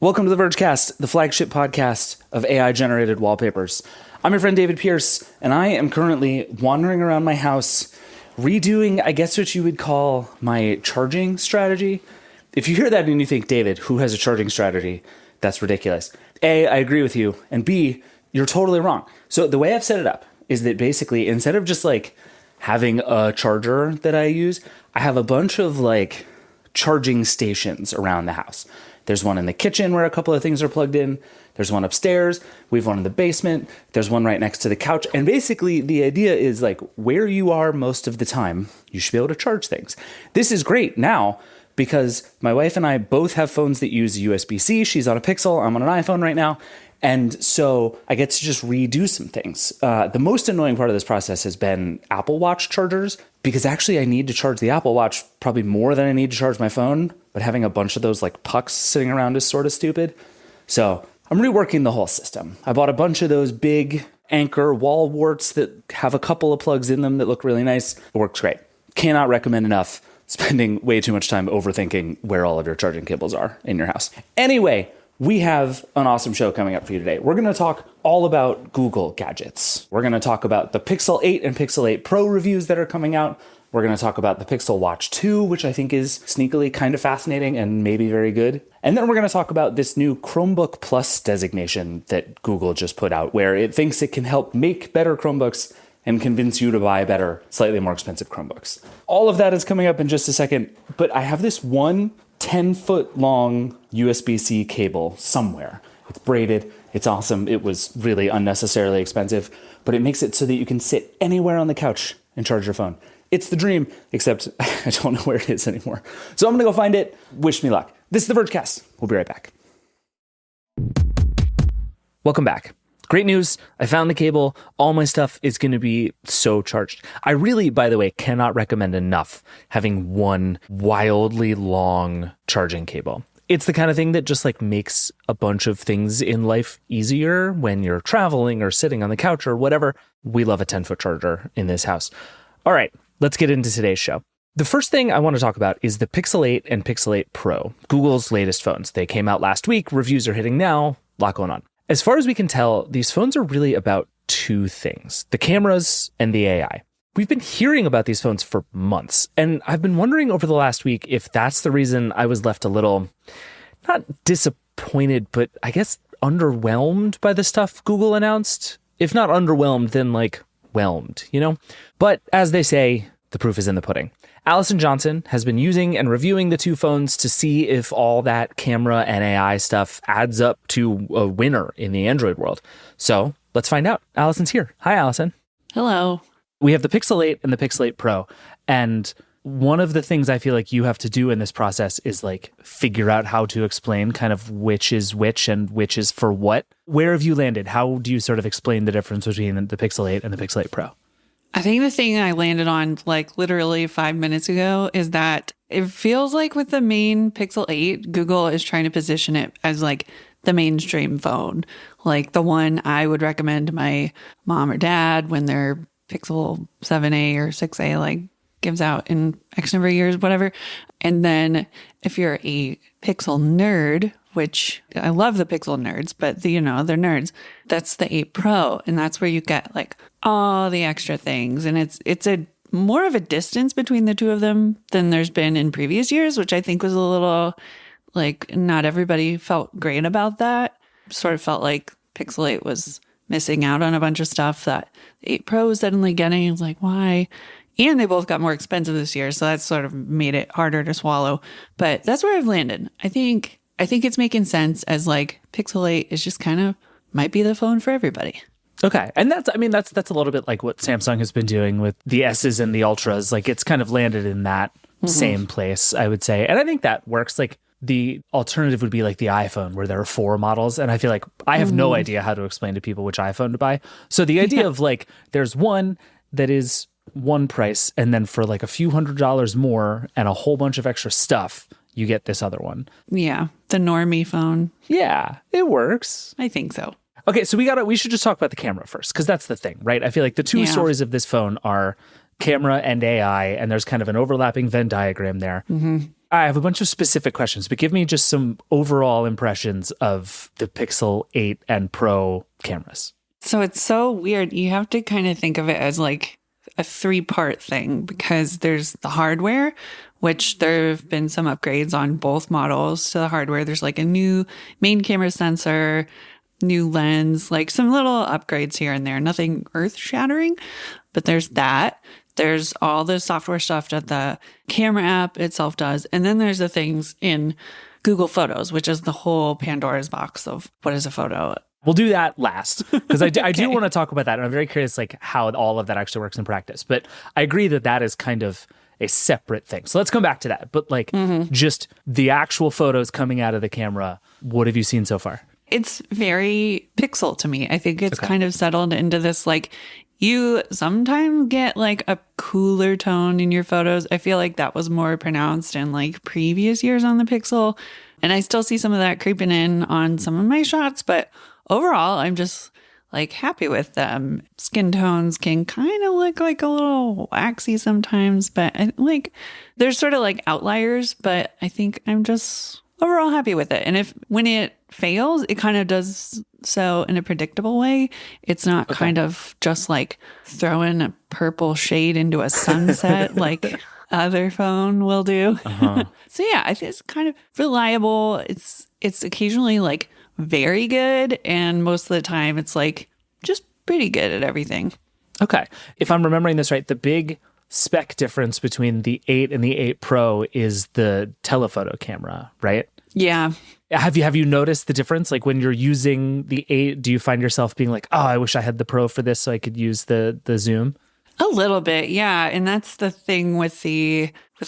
Welcome to the Vergecast, the flagship podcast of AI-generated wallpapers. I'm your friend David Pierce, and I am currently wandering around my house, redoing, I guess what you would call my charging strategy. If you hear that and you think, David, who has a charging strategy? That's ridiculous. A, I agree with you, and B, you're totally wrong. So the way I've set it up is that basically, instead of just like having a charger that I use, I have a bunch of like charging stations around the house. There's one in the kitchen where a couple of things are plugged in. There's one upstairs. We have one in the basement. There's one right next to the couch. And basically the idea is like where you are most of the time, you should be able to charge things. This is great now because my wife and I both have phones that use USB-C. She's on a Pixel. I'm on an iPhone right now. And so I get to just redo some things. The most annoying part of this process has been Apple Watch chargers, because actually I need to charge the Apple Watch probably more than I need to charge my phone. But having a bunch of those like pucks sitting around is sort of stupid. So I'm reworking the whole system. I bought a bunch of those big Anchor wall warts that have a couple of plugs in them that look really nice. It works great. Cannot recommend enough spending way too much time overthinking where all of your charging cables are in your house. Anyway, we have an awesome show coming up for you today. We're going to talk all about Google gadgets. We're going to talk about the Pixel 8 and Pixel 8 Pro reviews that are coming out. We're going to talk about the Pixel Watch 2, which I think is sneakily kind of fascinating and maybe very good. And then we're going to talk about this new Chromebook Plus designation that Google just put out, where it thinks it can help make better Chromebooks and convince you to buy better, slightly more expensive Chromebooks. All of that is coming up in just a second, but I have this one 10-foot long USB-C cable somewhere. It's braided. It's awesome. It was really unnecessarily expensive, but it makes it so that you can sit anywhere on the couch and charge your phone. It's the dream, except I don't know where it is anymore. So I'm going to go find it. Wish me luck. This is the Vergecast. We'll be right back. Welcome back. Great news. I found the cable. All my stuff is going to be so charged. I really, by the way, cannot recommend enough having one wildly long charging cable. It's the kind of thing that just like makes a bunch of things in life easier when you're traveling or sitting on the couch or whatever. We love a 10-foot charger in this house. All right, let's get into today's show. The first thing I want to talk about is the Pixel 8 and Pixel 8 Pro, Google's latest phones. They came out last week. Reviews are hitting now. A lot going on. As far as we can tell, these phones are really about two things, the cameras and the AI. We've been hearing about these phones for months, and I've been wondering over the last week if that's the reason I was left a little, not disappointed, but I guess underwhelmed by the stuff Google announced. If not underwhelmed, then like whelmed, you know? But as they say, the proof is in the pudding. Allison Johnson has been using and reviewing the two phones to see if all that camera and AI stuff adds up to a winner in the Android world. So let's find out. Allison's here. Hi, Allison. Hello. We have the Pixel 8 and the Pixel 8 Pro. And one of the things I feel like you have to do in this process is like figure out how to explain kind of which is which and which is for what. Where have you landed? How do you sort of explain the difference between the Pixel 8 and the Pixel 8 Pro? I think the thing I landed on like literally 5 minutes ago is that it feels like with the main Pixel 8, Google is trying to position it as like the mainstream phone, like the one I would recommend to my mom or dad when their Pixel 7a or 6a like gives out in X number of years, whatever. And then if you're a Pixel nerd, which I love the Pixel nerds, but they're nerds, that's the 8 Pro. And that's where you get like all the extra things. And it's a more of a distance between the two of them than there's been in previous years, which I think was a little like not everybody felt great about that. Sort of felt like Pixel 8 was missing out on a bunch of stuff that the 8 Pro was suddenly getting. It was like, why? And they both got more expensive this year. So that sort of made it harder to swallow. But that's where I've landed. I think it's making sense as like Pixel 8 is just kind of might be the phone for everybody. Okay. And that's a little bit like what Samsung has been doing with the S's and the Ultras. Like it's kind of landed in that same place, I would say. And I think that works. Like the alternative would be like the iPhone where there are 4 models. And I feel like I have no idea how to explain to people which iPhone to buy. So the idea of like, there's one that is one price and then for like a few $100s more and a whole bunch of extra stuff, you get this other one. Yeah. The normie phone. Yeah, it works. I think so. Okay, so we should just talk about the camera first, because that's the thing, right? I feel like the two stories of this phone are camera and AI, and there's kind of an overlapping Venn diagram there. I have a bunch of specific questions, but give me just some overall impressions of the Pixel 8 and Pro cameras. So it's so weird. You have to kind of think of it as like a 3-part thing because there's the hardware, which there have been some upgrades on both models to the hardware. There's like a new main camera sensor, new lens, like some little upgrades here and there, nothing earth shattering, but there's that. There's all the software stuff that the camera app itself does. And then there's the things in Google Photos, which is the whole Pandora's box of what is a photo. We'll do that last because Okay. I do want to talk about that. And I'm very curious like how all of that actually works in practice. But I agree that that is kind of a separate thing. So let's come back to that. But like just the actual photos coming out of the camera, what have you seen so far? It's very Pixel to me. I think it's kind of settled into this like you sometimes get like a cooler tone in your photos. I feel like that was more pronounced in like previous years on the Pixel. And I still see some of that creeping in on some of my shots, but overall, I'm just like happy with them. Skin tones can kind of look like a little waxy sometimes, but like there's sort of like outliers, but I think I'm just overall happy with it. And if when it fails, it kind of does so in a predictable way. It's not kind of just like throwing a purple shade into a sunset like other phone will do. So yeah, I think it's kind of reliable. It's occasionally like very good, and most of the time it's like just pretty good at everything. Okay. If I'm remembering this right, the big spec difference between the 8 and the 8 Pro is the telephoto camera, right? Yeah. Have you noticed the difference? Like when you're using the 8, do you find yourself being like, oh, I wish I had the Pro for this so I could use the zoom? A little bit, yeah. And that's the thing with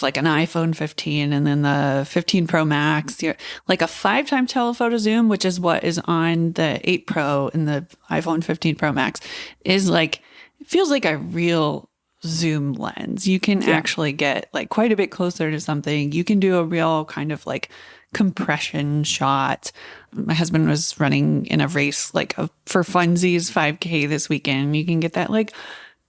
like an iPhone 15 and then the 15 Pro Max, like a 5-time telephoto zoom, which is what is on the 8 Pro and the iPhone 15 Pro Max, is like, it feels like a real zoom lens. You can actually get like quite a bit closer to something. You can do a real kind of like compression shot. My husband was running in a race like for funsies 5K this weekend. You can get that like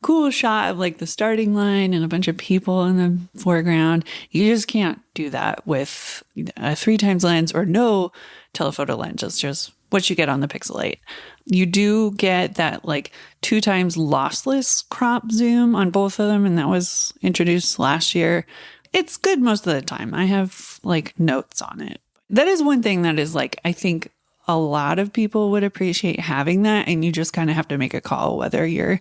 cool shot of like the starting line and a bunch of people in the foreground. You just can't do that with a 3x lens or no telephoto lens. It's just what you get on the Pixel 8. You do get that like 2x lossless crop zoom on both of them, and that was introduced last year. It's good most of the time. I have like notes on it. That is one thing that is like, I think a lot of people would appreciate having that, and you just kind of have to make a call whether you're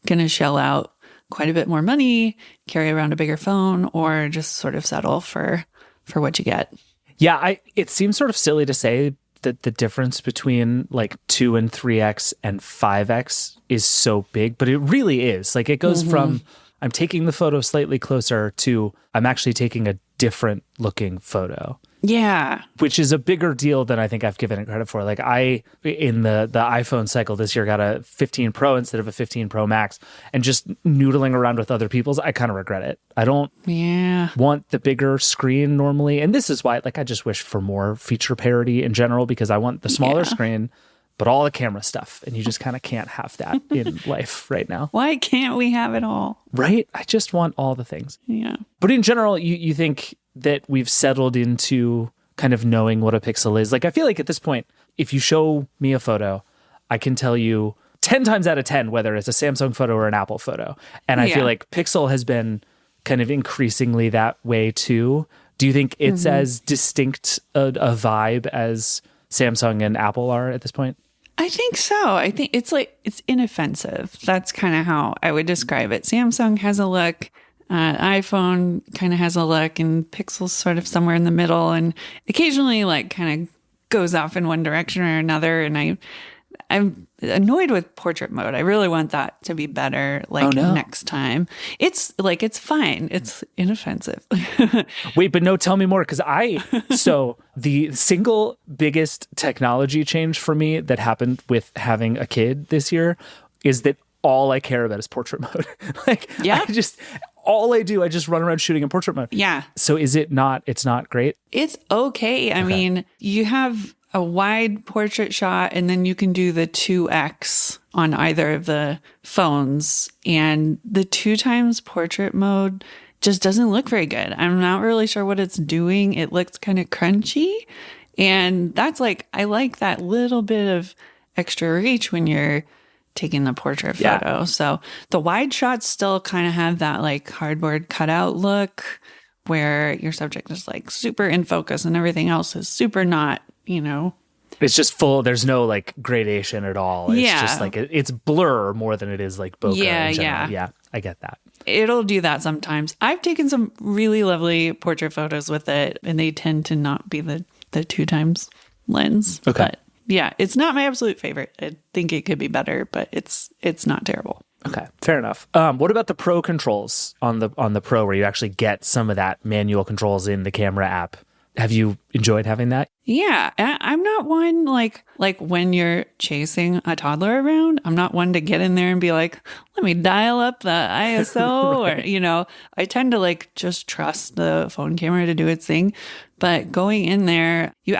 going to shell out quite a bit more money, carry around a bigger phone, or just sort of settle for what you get. Yeah, it seems sort of silly to say that the difference between like 2 and 3x and 5x is so big, but it really is. Like it goes from I'm taking the photo slightly closer to I'm actually taking a different looking photo. Yeah. Which is a bigger deal than I think I've given it credit for. Like I, in the iPhone cycle this year, got a 15 Pro instead of a 15 Pro Max, and just noodling around with other people's, I kind of regret it. I don't want the bigger screen normally. And this is why, like, I just wish for more feature parity in general, because I want the smaller screen, but all the camera stuff. And you just kind of can't have that in life right now. Why can't we have it all? Right? I just want all the things. Yeah. But in general, you think that we've settled into kind of knowing what a pixel is. Like, I feel like at this point, if you show me a photo, I can tell you 10 times out of 10 whether it's a Samsung photo or an Apple photo. And I feel like Pixel has been kind of increasingly that way too. Do you think it's as distinct a vibe as Samsung and Apple are at this point? I think so. I think it's like, it's inoffensive. That's kind of how I would describe it. Samsung has a look. iPhone kind of has a look, and Pixel's sort of somewhere in the middle, and occasionally like kind of goes off in one direction or another. And I'm annoyed with portrait mode. I really want that to be better next time. It's like, it's fine. It's inoffensive. Wait, but no, tell me more. So the single biggest technology change for me that happened with having a kid this year is that all I care about is portrait mode. All I do, I just run around shooting in portrait mode. Yeah. So it's not great? It's okay. I mean, you have a wide portrait shot, and then you can do the 2x on either of the phones. And the 2x portrait mode just doesn't look very good. I'm not really sure what it's doing. It looks kind of crunchy. And that's like, I like that little bit of extra reach when you're taking the portrait photo. So the wide shots still kind of have that like cardboard cutout look where your subject is like super in focus and everything else is super not, It's just full. There's no like gradation at all. It's just like it's blur more than it is like bokeh. Yeah, I get that. It'll do that sometimes. I've taken some really lovely portrait photos with it, and they tend to not be the 2x lens. Okay. But yeah, it's not my absolute favorite. I think it could be better, but it's not terrible. Okay, fair enough. What about the Pro controls on the Pro, where you actually get some of that manual controls in the camera app? Have you enjoyed having that? Yeah, I'm not one like when you're chasing a toddler around, I'm not one to get in there and be like, let me dial up the ISO right. Or, I tend to like just trust the phone camera to do its thing. But going in there, you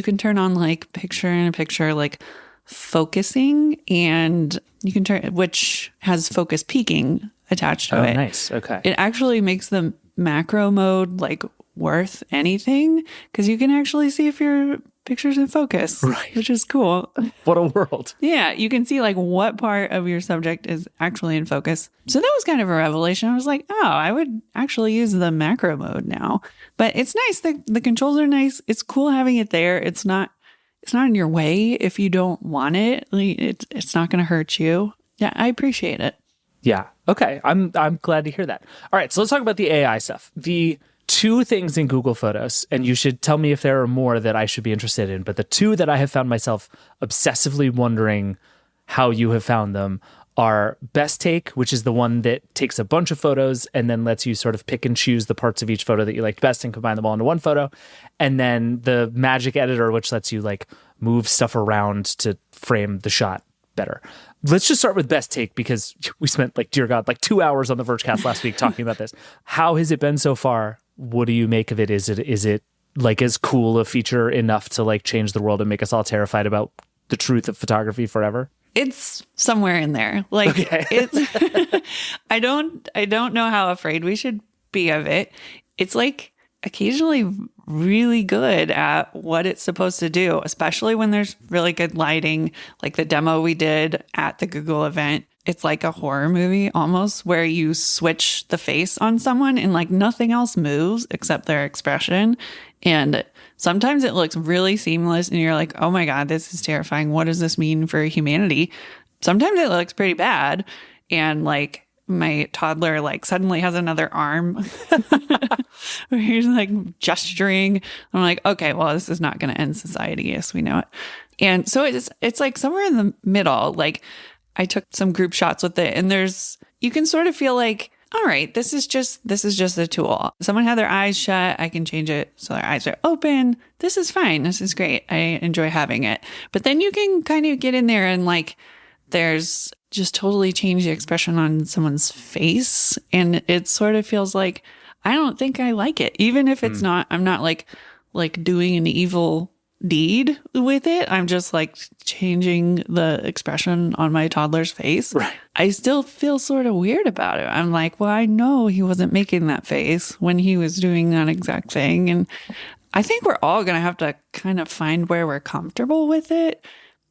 can turn on like picture in picture, like focusing, and you can turn, which has focus peaking attached to it. Oh, nice. Okay. It actually makes the macro mode like worth anything because you can actually see if your picture's in focus, right? Which is cool. What a world. Yeah, you can see like what part of your subject is actually in focus. So that was kind of a revelation. I was like, oh, I would actually use the macro mode now. But it's nice. The controls are nice. It's cool having it there. It's not in your way if you don't want it. It's not going to hurt you. Yeah, I appreciate it. Yeah. Okay. I'm glad to hear that. All right. So let's talk about the AI stuff. The two things in Google Photos, and you should tell me if there are more that I should be interested in, but the two that I have found myself obsessively wondering how you have found them are Best Take, which is the one that takes a bunch of photos and then lets you sort of pick and choose the parts of each photo that you liked best and combine them all into one photo. And then the Magic Editor, which lets you like move stuff around to frame the shot better. Let's just start with Best Take because we spent like, dear God, like 2 hours on the Vergecast last week talking about this. How has it been so far? What do you make of it? Is it like as cool a feature enough to like change the world and make us all terrified about the truth of photography forever? It's somewhere in there. Like it's I don't know how afraid we should be of it. It's like occasionally really good at what it's supposed to do, especially when there's really good lighting, like the demo we did at the Google event. It's like a horror movie almost, where you switch the face on someone and like nothing else moves except their expression. And sometimes it looks really seamless and you're like, oh my God, this is terrifying. What does this mean for humanity? Sometimes it looks pretty bad. And like my toddler like suddenly has another arm where he's like gesturing. I'm like, okay, well, this is not going to end society. Yes, we know it. And so it's like somewhere in the middle. Like I took some group shots with it, and you can sort of feel like, all right, this is just a tool. Someone had their eyes shut. I can change it so their eyes are open. This is fine. This is great. I enjoy having it. But then you can kind of get in there and like, there's just totally change the expression on someone's face. And it sort of feels like, I don't think I like it. Even if it's not, I'm not like doing an evil deed with it. I'm just like changing the expression on my toddler's face. Right. I still feel sort of weird about it. I'm like, well, I know he wasn't making that face when he was doing that exact thing. And I think we're all going to have to kind of find where we're comfortable with it.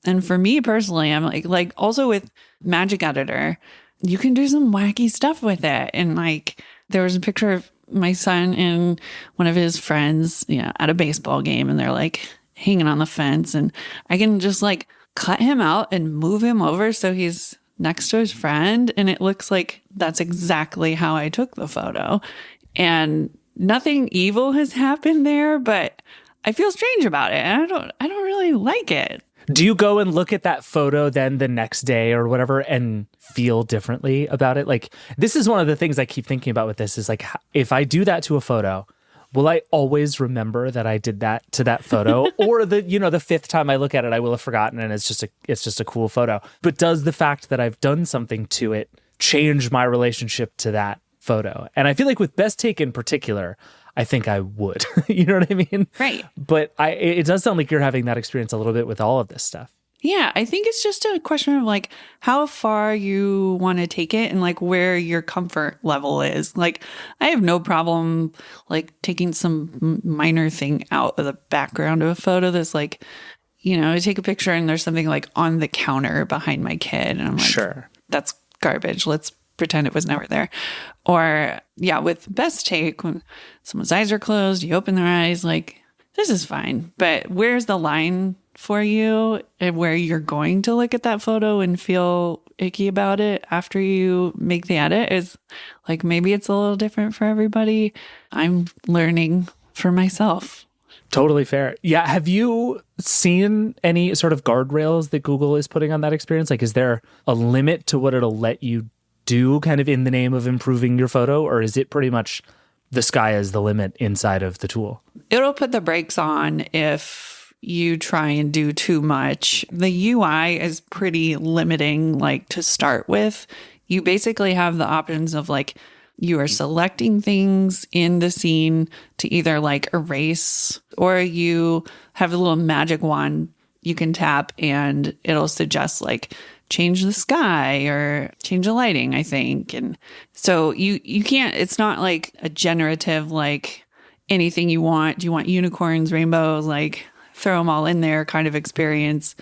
And for me personally, I'm like also with Magic Editor, you can do some wacky stuff with it. And like, there was a picture of my son and one of his friends, at a baseball game, and they're like hanging on the fence, and I can just like cut him out and move him over so he's next to his friend, and it looks like that's exactly how I took the photo. And nothing evil has happened there, but I feel strange about it, and I don't really like it. Do you go and look at that photo then the next day or whatever and feel differently about it? Like, this is one of the things I keep thinking about with this is like, if I do that to a photo, will I always remember that I did that to that photo? Or the fifth time I look at it, I will have forgotten and it's just a cool photo. But does the fact that I've done something to it change my relationship to that photo? And I feel like with Best Take in particular, I think I would. You know what I mean? Right. But it does sound like you're having that experience a little bit with all of this stuff. Yeah, I think it's just a question of like how far you want to take it and like where your comfort level is. Like, I have no problem like taking some minor thing out of the background of a photo that's like, I take a picture and there's something like on the counter behind my kid. And I'm like, Sure. That's garbage. Let's pretend it was never there. Or, yeah, with best take, when someone's eyes are closed, you open their eyes, like, this is fine. But where's the line for you and where you're going to look at that photo and feel icky about it after you make the edit is like, maybe it's a little different for everybody. I'm learning for myself. Totally fair. Yeah. Have you seen any sort of guardrails that Google is putting on that experience? Like, is there a limit to what it'll let you do kind of in the name of improving your photo? Or is it pretty much the sky is the limit inside of the tool? It'll put the brakes on if you try and do too much. The UI is pretty limiting, like to start with. You basically have the options of like, you are selecting things in the scene to either like erase, or you have a little magic wand you can tap and it'll suggest like change the sky or change the lighting, I think. And so you can't, it's not like a generative, like anything you want. Do you want unicorns, rainbows, like throw them all in there kind of experience.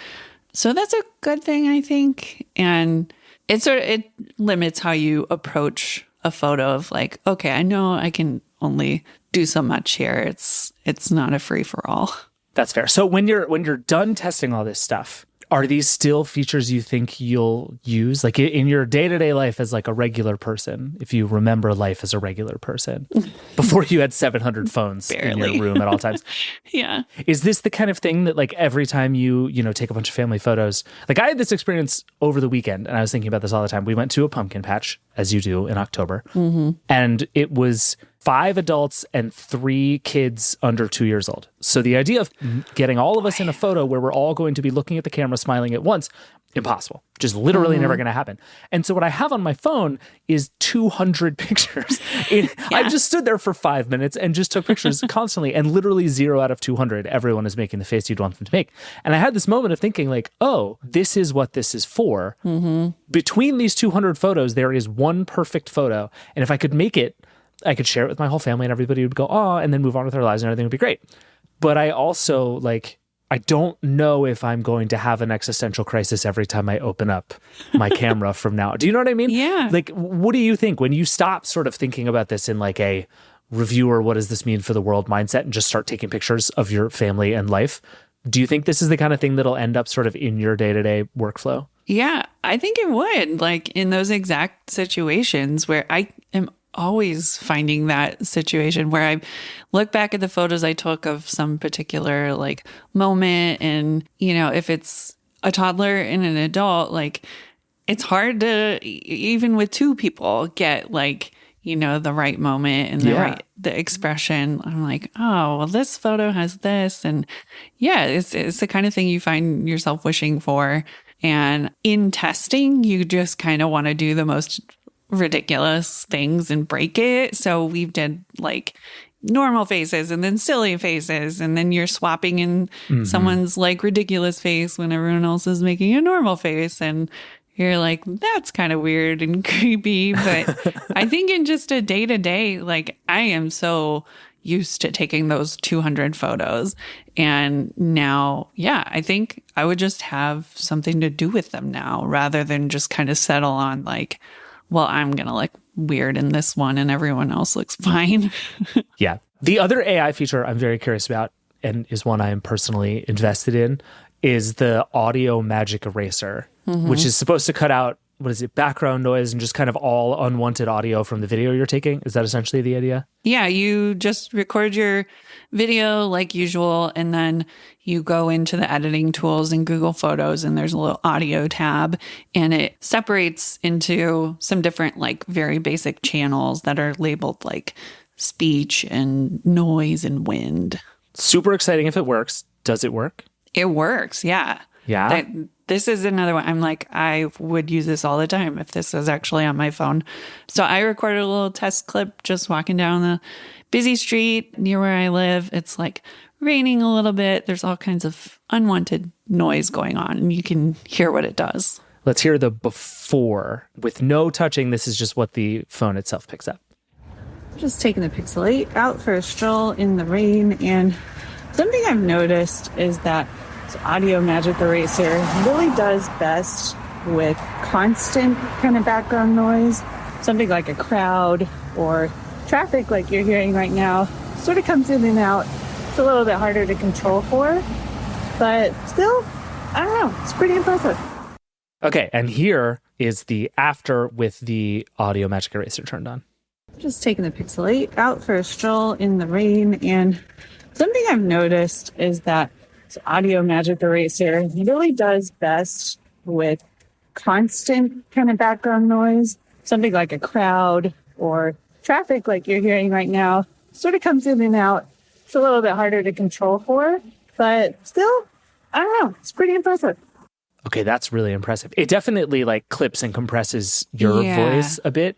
So that's a good thing, I think. And it limits how you approach a photo of like, okay, I know I can only do so much here. It's not a free for all. That's fair. So when you're done testing all this stuff, are these still features you think you'll use like in your day-to-day life as like a regular person, if you remember life as a regular person before you had 700 phones in your room at all times? Yeah. Is this the kind of thing that like every time you take a bunch of family photos, like I had this experience over the weekend and I was thinking about this all the time. We went to a pumpkin patch, as you do in October, and it was 5 adults and 3 kids under 2 years old. So the idea of getting all of us in a photo where we're all going to be looking at the camera, smiling at once, impossible. Just literally never going to happen. And so what I have on my phone is 200 pictures. I just stood there for 5 minutes and just took pictures constantly, and literally 0 out of 200, everyone is making the face you'd want them to make. And I had this moment of thinking like, oh, this is what this is for. Between these 200 photos, there is one perfect photo. And if I could make it, I could share it with my whole family and everybody would go, oh, and then move on with their lives and everything would be great. But I also I don't know if I'm going to have an existential crisis every time I open up my camera from now. Do you know what I mean? Yeah. Like, what do you think when you stop sort of thinking about this in like a reviewer, what does this mean for the world mindset, and just start taking pictures of your family and life? Do you think this is the kind of thing that'll end up sort of in your day-to-day workflow? Yeah, I think it would. Like in those exact situations where I am always finding that situation where I look back at the photos I took of some particular like moment, and if it's a toddler and an adult, like it's hard to even with 2 people get like the right moment and the expression. I'm like, oh well, this photo has this, and it's the kind of thing you find yourself wishing for. And in testing, you just kind of want to do the most ridiculous things and break it. So we did like normal faces and then silly faces, and then you're swapping in someone's like ridiculous face when everyone else is making a normal face, and you're like, that's kind of weird and creepy. But I think in just a day-to-day, like I am so used to taking those 200 photos, and now I think I would just have something to do with them now rather than just kind of settle on like, well, I'm going to look weird in this one and everyone else looks fine. Yeah. The other AI feature I'm very curious about, and is one I am personally invested in, is the audio magic eraser, which is supposed to cut out, background noise and just kind of all unwanted audio from the video you're taking. Is that essentially the idea? Yeah, you just record your video like usual, and then you go into the editing tools in Google Photos, and there's a little audio tab, and it separates into some different like very basic channels that are labeled like speech and noise and wind. Super exciting if it works. Does it work? It works, yeah. Yeah. This is another one. I'm like, I would use this all the time if this was actually on my phone. So I recorded a little test clip just walking down the busy street near where I live. It's like raining a little bit. There's all kinds of unwanted noise going on, and you can hear what it does. Let's hear the before. With no touching, this is just what the phone itself picks up. Just taking the Pixel 8 out for a stroll in the rain, and something I've noticed is that this Audio Magic Eraser really does best with constant kind of background noise. Something like a crowd or traffic like you're hearing right now sort of comes in and out. It's a little bit harder to control for, but still, I don't know, it's pretty impressive. Okay, and here is the after with the Audio Magic Eraser turned on. Just taking the Pixel 8 out for a stroll in the rain, and something I've noticed is that this Audio Magic Eraser really does best with constant kind of background noise. Something like a crowd or traffic like you're hearing right now sort of comes in and out. It's a little bit harder to control for, but still, I don't know, it's pretty impressive. Okay, that's really impressive. It definitely like clips and compresses your voice a bit,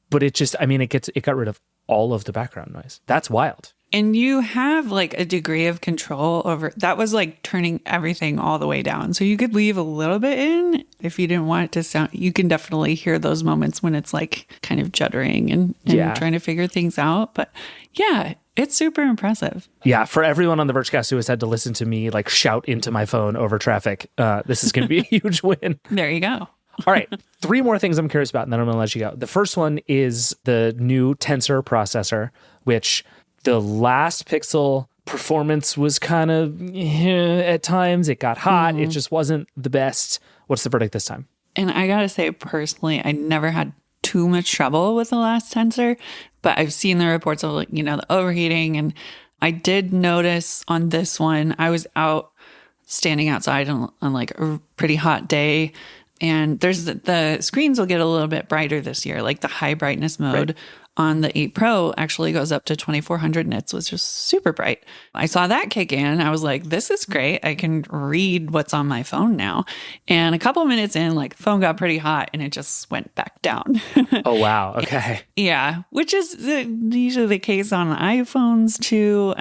but it just, I mean, it got rid of all of the background noise. That's wild. And you have like a degree of control over, that was like turning everything all the way down. So you could leave a little bit in if you didn't want it to sound, you can definitely hear those moments when it's like kind of juddering and trying to figure things out. But yeah, it's super impressive. Yeah, for everyone on the Vergecast who has had to listen to me like shout into my phone over traffic, this is going to be a huge win. There you go. All right, 3 more things I'm curious about, and then I'm going to let you go. The first one is the new Tensor processor, which the last Pixel performance was kind of at times. It got hot. It just wasn't the best. What's the verdict this time? And I got to say, personally, I never had too much trouble with the last Tensor, but I've seen the reports of, like, the overheating. And I did notice on this one, I was out standing outside on like a pretty hot day. And there's the screens will get a little bit brighter this year, like the high brightness mode on the 8 Pro actually goes up to 2400 nits, which is super bright. I saw that kick in. I was like, this is great. I can read what's on my phone now. And a couple of minutes in, like, the phone got pretty hot and it just went back down. Oh, wow. Okay. Yeah, which is usually the case on iPhones too.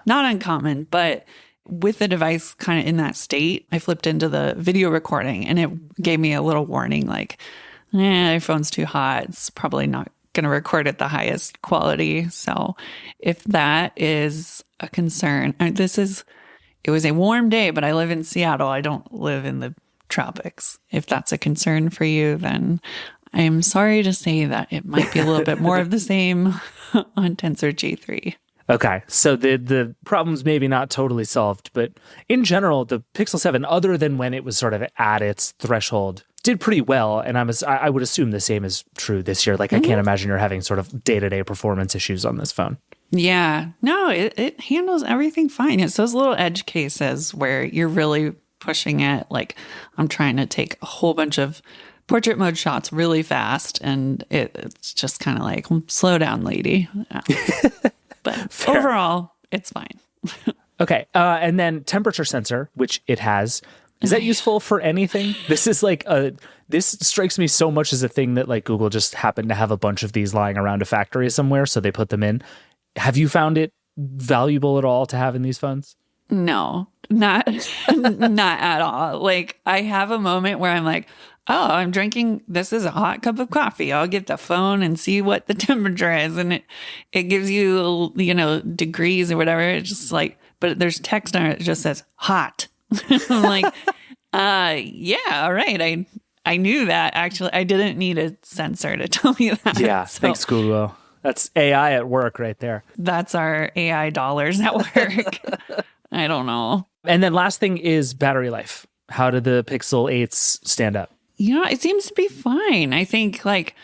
Not uncommon, but with the device kind of in that state, I flipped into the video recording and it gave me a little warning like, your phone's too hot. It's probably not going to record at the highest quality. So if that is a concern, it was a warm day, but I live in Seattle. I don't live in the tropics. If that's a concern for you, then I'm sorry to say that it might be a little bit more of the same on Tensor G3. Okay, so the problem's maybe not totally solved, but in general, the Pixel 7, other than when it was sort of at its threshold, did pretty well, and I would assume the same is true this year. Like, I can't imagine you're having sort of day-to-day performance issues on this phone. Yeah, no, it handles everything fine. It's those little edge cases where you're really pushing it. Like, I'm trying to take a whole bunch of portrait mode shots really fast, and it's just kind of like, slow down, lady. But Fair. Overall, it's fine. Okay. And then temperature sensor, which it has. Is that useful for anything? This is like this strikes me so much as a thing that like Google just happened to have a bunch of these lying around a factory somewhere, so they put them in. Have you found it valuable at all to have in these phones? No, not at all. Like, I have a moment where I'm like, oh, I'm drinking, this is a hot cup of coffee. I'll get the phone and see what the temperature is. And it gives you, degrees or whatever. It's just like, but there's text on it that just says hot. I'm like, yeah, all right. I knew that, actually. I didn't need a sensor to tell me that. Yeah, thanks, Google. That's AI at work right there. That's our AI dollars at work. I don't know. And then last thing is battery life. How did the Pixel 8s stand up? It seems to be fine. I think like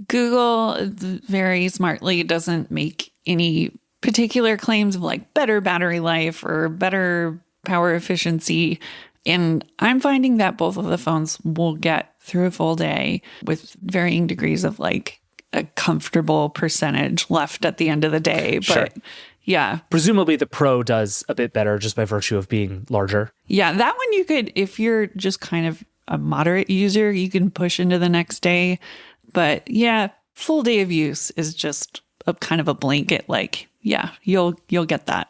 Google very smartly doesn't make any particular claims of like better battery life or better power efficiency. And I'm finding that both of the phones will get through a full day with varying degrees of like a comfortable percentage left at the end of the day. But sure. Yeah. Presumably the Pro does a bit better just by virtue of being larger. Yeah, that one you could, if you're just kind of a moderate user, you can push into the next day. But yeah, full day of use is just a kind of a blanket, like, yeah, you'll get that.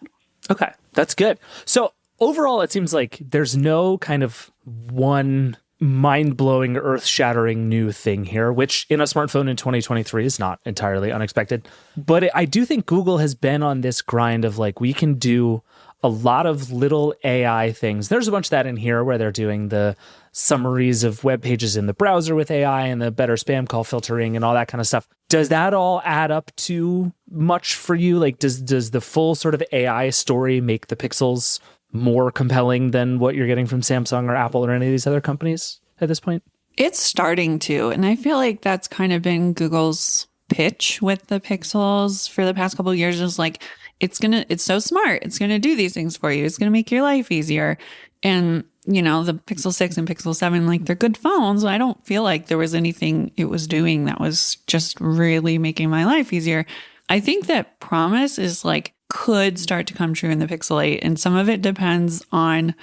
Okay. That's good. So overall, it seems like there's no kind of one mind-blowing, earth-shattering new thing here, which in a smartphone in 2023 is not entirely unexpected. But I do think Google has been on this grind of like, we can do a lot of little AI things. There's a bunch of that in here where they're doing the summaries of web pages in the browser with AI and the better spam call filtering and all that kind of stuff. Does that all add up to much for you? Like, does the full sort of AI story make the Pixels more compelling than what you're getting from Samsung or Apple or any of these other companies at this point? It's starting to, and I feel like that's kind of been Google's pitch with the Pixels for the past couple of years, is like, it's so smart. It's going to do these things for you. It's going to make your life easier. And, you know, the Pixel 6 and Pixel 7, like, they're good phones. I don't feel like there was anything it was doing that was just really making my life easier. I think that promise is like, could start to come true in the Pixel 8. And some of it depends on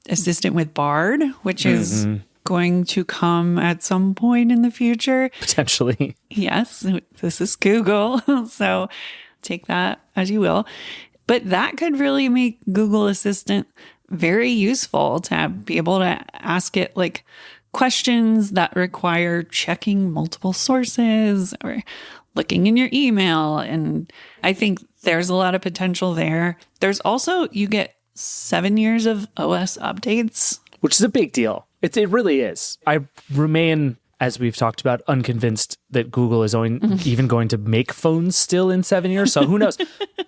Assistant with Bard, which is going to come at some point in the future. Potentially. Yes, this is Google. So take that as you will. But that could really make Google Assistant very useful to be able to ask it like questions that require checking multiple sources or looking in your email. And I think there's a lot of potential there. There's also, you get 7 years of OS updates, which is a big deal. It really is. I remain, as we've talked about, unconvinced that Google is even going to make phones still in 7 years. So who knows?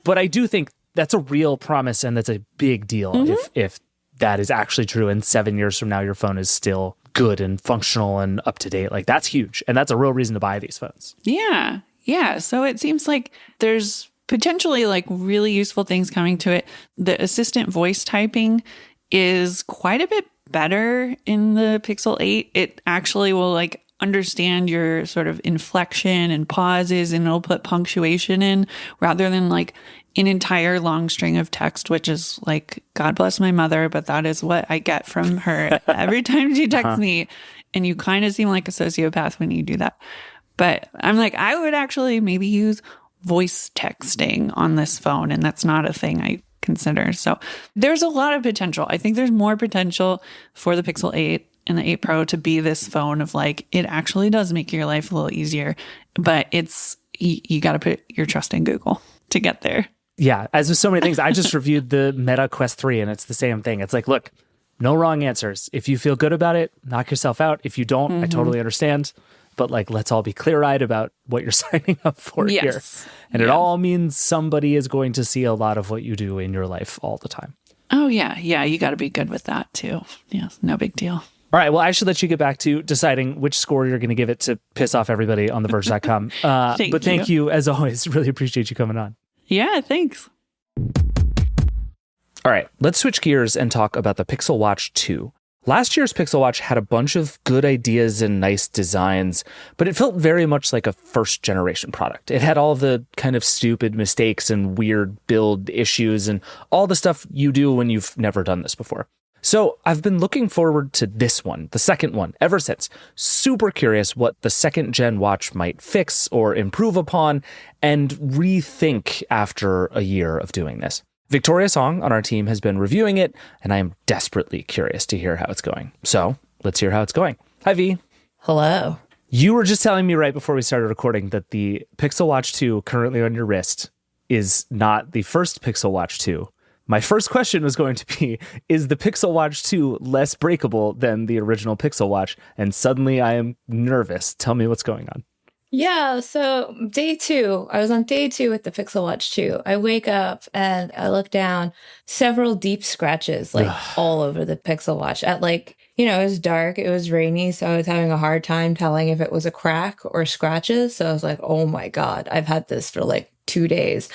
But I do think that's a real promise, and that's a big deal if that is actually true. And 7 years from now, your phone is still good and functional and up to date. Like, that's huge. And that's a real reason to buy these phones. Yeah. Yeah. So it seems like there's potentially like really useful things coming to it. The assistant voice typing is quite a bit better in the Pixel 8. It actually will like understand your sort of inflection and pauses, and it'll put punctuation in rather than like an entire long string of text, which is like, God bless my mother, but that is what I get from her every time she texts me. And you kind of seem like a sociopath when you do that. But I'm like, I would actually maybe use voice texting on this phone, and that's not a thing I consider. So there's a lot of potential. I think there's more potential for the Pixel 8 and the 8 Pro to be this phone of like, it actually does make your life a little easier, but it's, you got to put your trust in Google to get there. Yeah. As with so many things, I just reviewed the Meta Quest 3, and it's the same thing. It's like, look, no wrong answers. If you feel good about it, knock yourself out. If you don't, I totally understand. But like, let's all be clear-eyed about what you're signing up for here. And it all means somebody is going to see a lot of what you do in your life all the time. Oh, yeah. Yeah, you got to be good with that, too. Yeah, no big deal. All right, well, I should let you get back to deciding which score you're going to give it to piss off everybody on the Verge.com. Thank you, as always. Really appreciate you coming on. Yeah, thanks. All right, let's switch gears and talk about the Pixel Watch 2. Last year's Pixel Watch had a bunch of good ideas and nice designs, but it felt very much like a first generation product. It had all the kind of stupid mistakes and weird build issues and all the stuff you do when you've never done this before. So I've been looking forward to this one, the second one, ever since. Super curious what the second gen watch might fix or improve upon and rethink after a year of doing this. Victoria Song on our team has been reviewing it, and I am desperately curious to hear how it's going. So let's hear how it's going. Hi, V. Hello. You were just telling me right before we started recording that the Pixel Watch 2 currently on your wrist is not the first Pixel Watch 2. My first question was going to be, is the Pixel Watch 2 less breakable than the original Pixel Watch? And suddenly I am nervous. Tell me what's going on. Yeah, so day 2, I was on day 2 with the Pixel Watch 2. I wake up and I look down, several deep scratches like all over the Pixel Watch at like, you know, it was dark, it was rainy, so I was having a hard time telling if it was a crack or scratches. So I was like, oh my God, I've had this for like 2 days.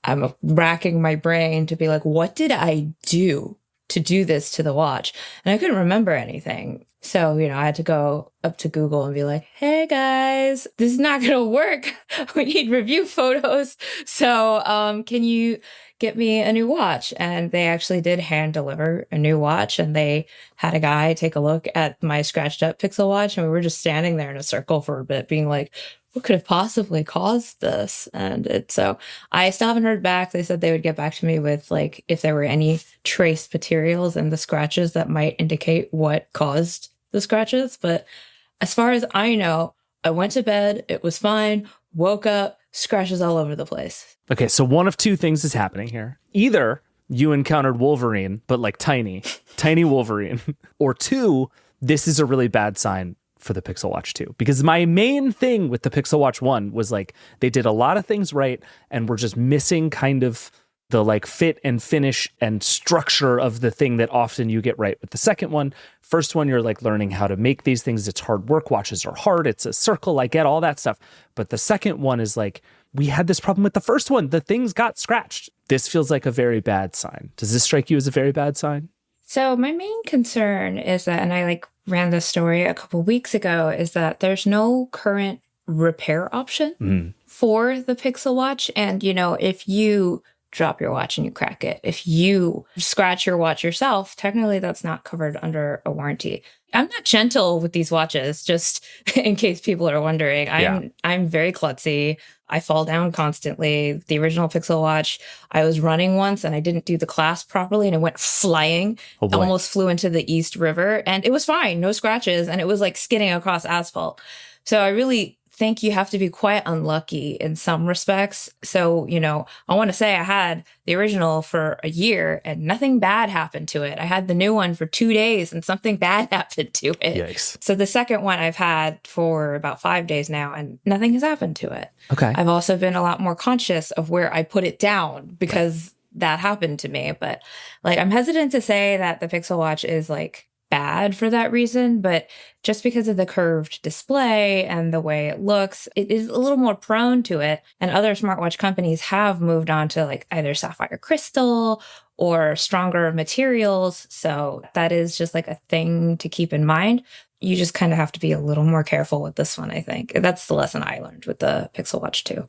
I'm racking my brain to be like, what did I do to do this to the watch? And I couldn't remember anything. So, you know, I had to go up to Google and be like, hey guys, this is not going to work. We need review photos. So, can you get me a new watch? And they actually did hand deliver a new watch, and they had a guy take a look at my scratched up Pixel Watch. And we were just standing there in a circle for a bit being like, what could have possibly caused this? So I still haven't heard back. They said they would get back to me with like if there were any trace materials in the scratches that might indicate what caused the scratches. But as far as I know, I went to bed, it was fine, woke up, scratches all over the place. Okay, so one of two things is happening here. Either you encountered Wolverine, but like tiny Wolverine, or two, this is a really bad sign for the Pixel Watch 2. Because my main thing with the Pixel Watch 1 was like, they did a lot of things right and were just missing kind of the like fit and finish and structure of the thing that often you get right with the second one. First one, you're like learning how to make these things. It's hard work. Watches are hard. It's a circle. I get all that stuff. But the second one is like, we had this problem with the first one. The things got scratched. This feels like a very bad sign. Does this strike you as a very bad sign? So my main concern is that, and I like ran this story a couple weeks ago, is that there's no current repair option for the Pixel Watch. And, you know, if you drop your watch and you crack it, if you scratch your watch yourself, technically that's not covered under a warranty. I'm not gentle with these watches, just in case people are wondering. I'm very klutzy. I fall down constantly. The original Pixel Watch, I was running once and I didn't do the clasp properly and it went flying. Almost flew into the East River and it was fine, no scratches, and it was like skidding across asphalt. So I really think you have to be quite unlucky in some respects. So, you know, I want to say I had the original for a year and nothing bad happened to it. I had the new one for 2 days and something bad happened to it. Yikes. So the second one I've had for about 5 days now and nothing has happened to it. Okay. I've also been a lot more conscious of where I put it down because that happened to me. But like, I'm hesitant to say that the Pixel Watch is like bad for that reason, but just because of the curved display and the way it looks, it is a little more prone to it. And other smartwatch companies have moved on to like either sapphire crystal or stronger materials. So that is just like a thing to keep in mind. You just kind of have to be a little more careful with this one, I think. That's the lesson I learned with the Pixel Watch 2. All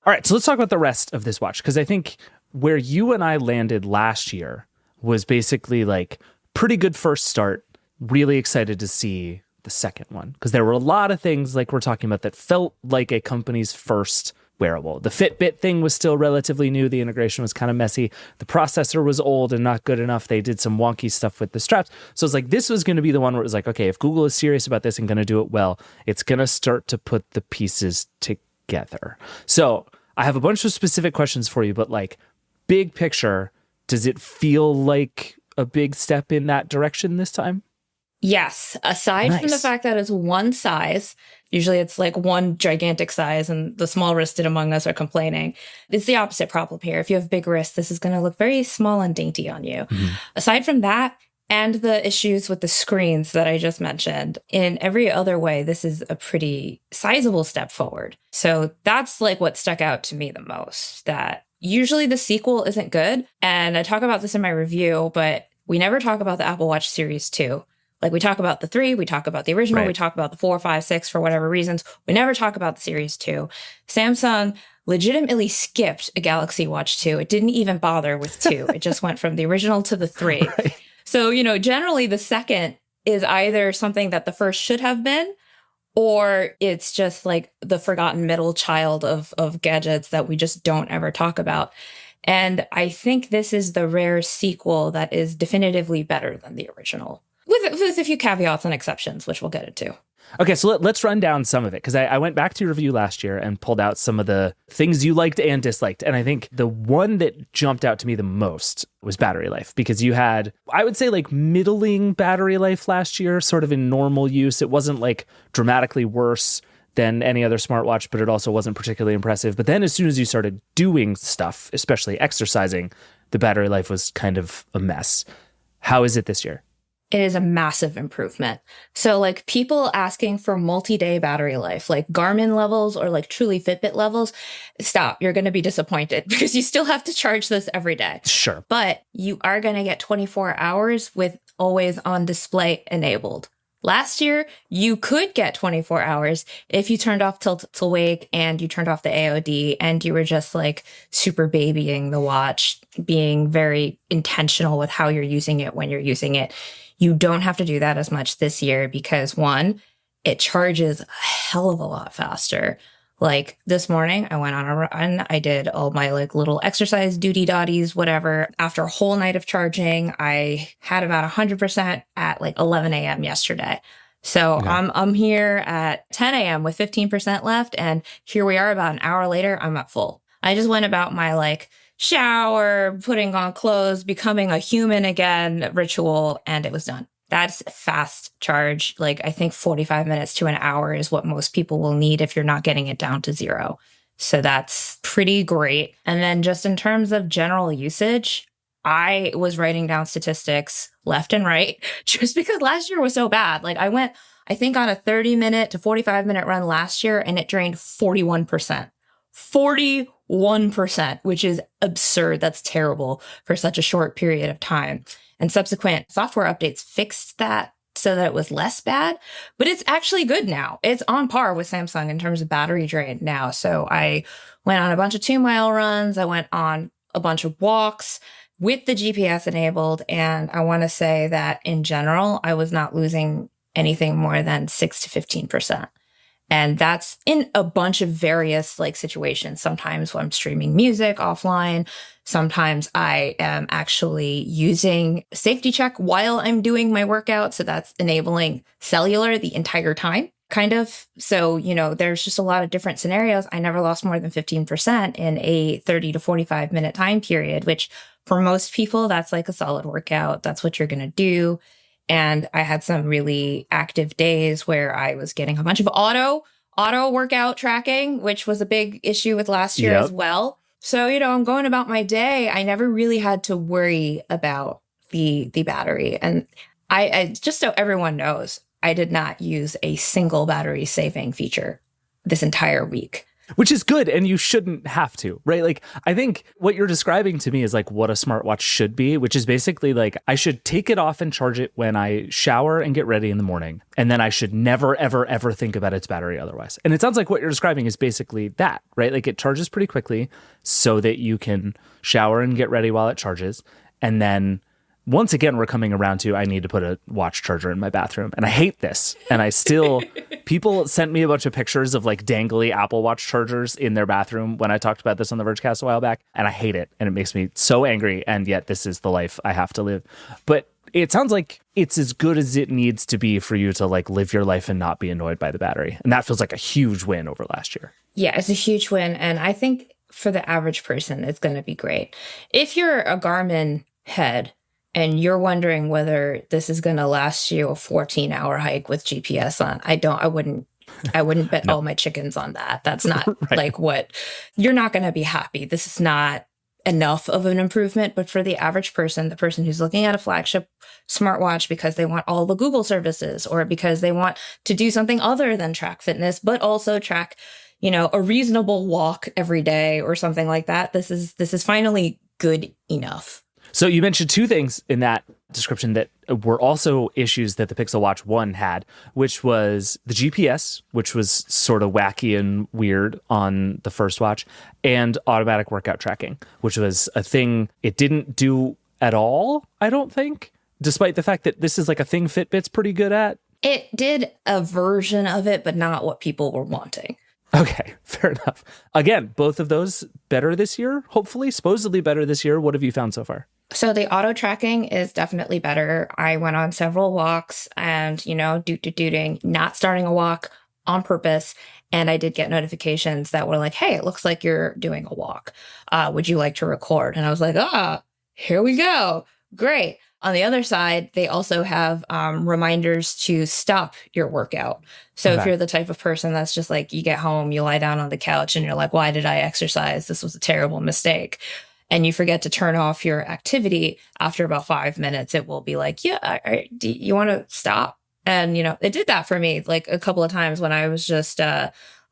right, so let's talk about the rest of this watch, because I think where you and I landed last year was basically like pretty good first start. Really excited to see the second one, because there were a lot of things like we're talking about that felt like a company's first wearable. The Fitbit thing was still relatively new. The integration was kind of messy. The processor was old and not good enough. They did some wonky stuff with the straps. So it's like, this was going to be the one where it was like, okay, if Google is serious about this and going to do it well, it's going to start to put the pieces together. So I have a bunch of specific questions for you, but like big picture, does it feel like a big step in that direction this time? Yes. Aside from the fact that it's one size, usually it's like one gigantic size and the small wristed among us are complaining. It's the opposite problem here. If you have big wrists, this is going to look very small and dainty on you. Aside from that, and the issues with the screens that I just mentioned, in every other way, this is a pretty sizable step forward. So that's like what stuck out to me the most, that usually the sequel isn't good. And I talk about this in my review, but we never talk about the Apple Watch Series 2. Like we talk about the 3, we talk about the original, right. We talk about the 4, 5, 6 for whatever reasons. We never talk about the Series 2. Samsung legitimately skipped a Galaxy Watch 2. It didn't even bother with 2. It just went from the original to the 3. Right. So, you know, generally the second is either something that the first should have been, or it's just like the forgotten middle child of gadgets that we just don't ever talk about. And I think this is the rare sequel that is definitively better than the original. With a few caveats and exceptions, which we'll get into. Okay, so let's run down some of it, because I went back to your review last year and pulled out some of the things you liked and disliked. And I think the one that jumped out to me the most was battery life, because you had, I would say, like middling battery life last year, sort of in normal use. It wasn't like dramatically worse than any other smartwatch, but it also wasn't particularly impressive. But then as soon as you started doing stuff, especially exercising, the battery life was kind of a mess. How is it this year? It is a massive improvement. So like people asking for multi-day battery life, like Garmin levels or like truly Fitbit levels, stop. You're going to be disappointed because you still have to charge this every day. Sure. But you are going to get 24 hours with always on display enabled. Last year, you could get 24 hours if you turned off tilt to wake and you turned off the AOD and you were just like super babying the watch, being very intentional with how you're using it when you're using it. You don't have to do that as much this year because, one, it charges a hell of a lot faster. Like this morning, I went on a run. I did all my like little exercise duty dotties, whatever. After a whole night of charging, I had about 100% at like 11 a.m. yesterday. So Okay. I'm here at 10 a.m. with 15% left. And here we are about an hour later, I'm at full. I just went about my like shower, putting on clothes, becoming a human again ritual, and it was done. That's fast charge. Like I think 45 minutes to an hour is what most people will need if you're not getting it down to zero. So that's pretty great. And then just in terms of general usage, I was writing down statistics left and right just because last year was so bad. Like I went, I think on a 30-minute to 45-minute run last year and it drained 41%. 41%, which is absurd. That's terrible for such a short period of time. And subsequent software updates fixed that so that it was less bad, but it's actually good now. It's on par with Samsung in terms of battery drain now. So I went on a bunch of 2-mile runs. I went on a bunch of walks with the GPS enabled. And I want to say that in general, I was not losing anything more than 6 to 15%. And that's in a bunch of various like situations. Sometimes when I'm streaming music offline, sometimes I am actually using safety check while I'm doing my workout. So that's enabling cellular the entire time, kind of. So, there's just a lot of different scenarios. I never lost more than 15% in a 30 to 45-minute time period, which for most people, that's like a solid workout. That's what you're going to do. And I had some really active days where I was getting a bunch of auto workout tracking, which was a big issue with last year as well. So, I'm going about my day. I never really had to worry about the battery. And I just so everyone knows, I did not use a single battery saving feature this entire week. Which is good, and you shouldn't have to, right? Like, I think what you're describing to me is like what a smartwatch should be, which is basically like I should take it off and charge it when I shower and get ready in the morning. And then I should never, ever, ever think about its battery otherwise. And it sounds like what you're describing is basically that, right? Like it charges pretty quickly so that you can shower and get ready while it charges. And then once again, we're coming around to I need to put a watch charger in my bathroom. And I hate this. And I still, people sent me a bunch of pictures of like dangly Apple Watch chargers in their bathroom when I talked about this on the Vergecast a while back. And I hate it. And it makes me so angry. And yet this is the life I have to live. But it sounds like it's as good as it needs to be for you to like live your life and not be annoyed by the battery. And that feels like a huge win over last year. Yeah, it's a huge win. And I think for the average person, it's going to be great. If you're a Garmin head, and you're wondering whether this is going to last you a 14-hour hike with GPS on, I wouldn't bet all my chickens on that. That's not right. Like what you're not going to be happy. This is not enough of an improvement, but for the average person, the person who's looking at a flagship smartwatch because they want all the Google services or because they want to do something other than track fitness, but also track, a reasonable walk every day or something like that. This is finally good enough. So you mentioned two things in that description that were also issues that the Pixel Watch 1 had, which was the GPS, which was sort of wacky and weird on the first watch, and automatic workout tracking, which was a thing it didn't do at all, I don't think, despite the fact that this is like a thing Fitbit's pretty good at. It did a version of it, but not what people were wanting. Okay, fair enough. Again, both of those better this year, hopefully, supposedly better this year. What have you found so far? So the auto tracking is definitely better. I went on several walks and, dooting, not starting a walk on purpose. And I did get notifications that were like, hey, it looks like you're doing a walk. Would you like to record? And I was like, here we go. Great. On the other side, they also have reminders to stop your workout. So if you're the type of person that's just like, you get home, you lie down on the couch and you're like, why did I exercise? This was a terrible mistake. And you forget to turn off your activity after about 5 minutes, it will be like, yeah, do you want to stop? And, it did that for me like a couple of times when I was just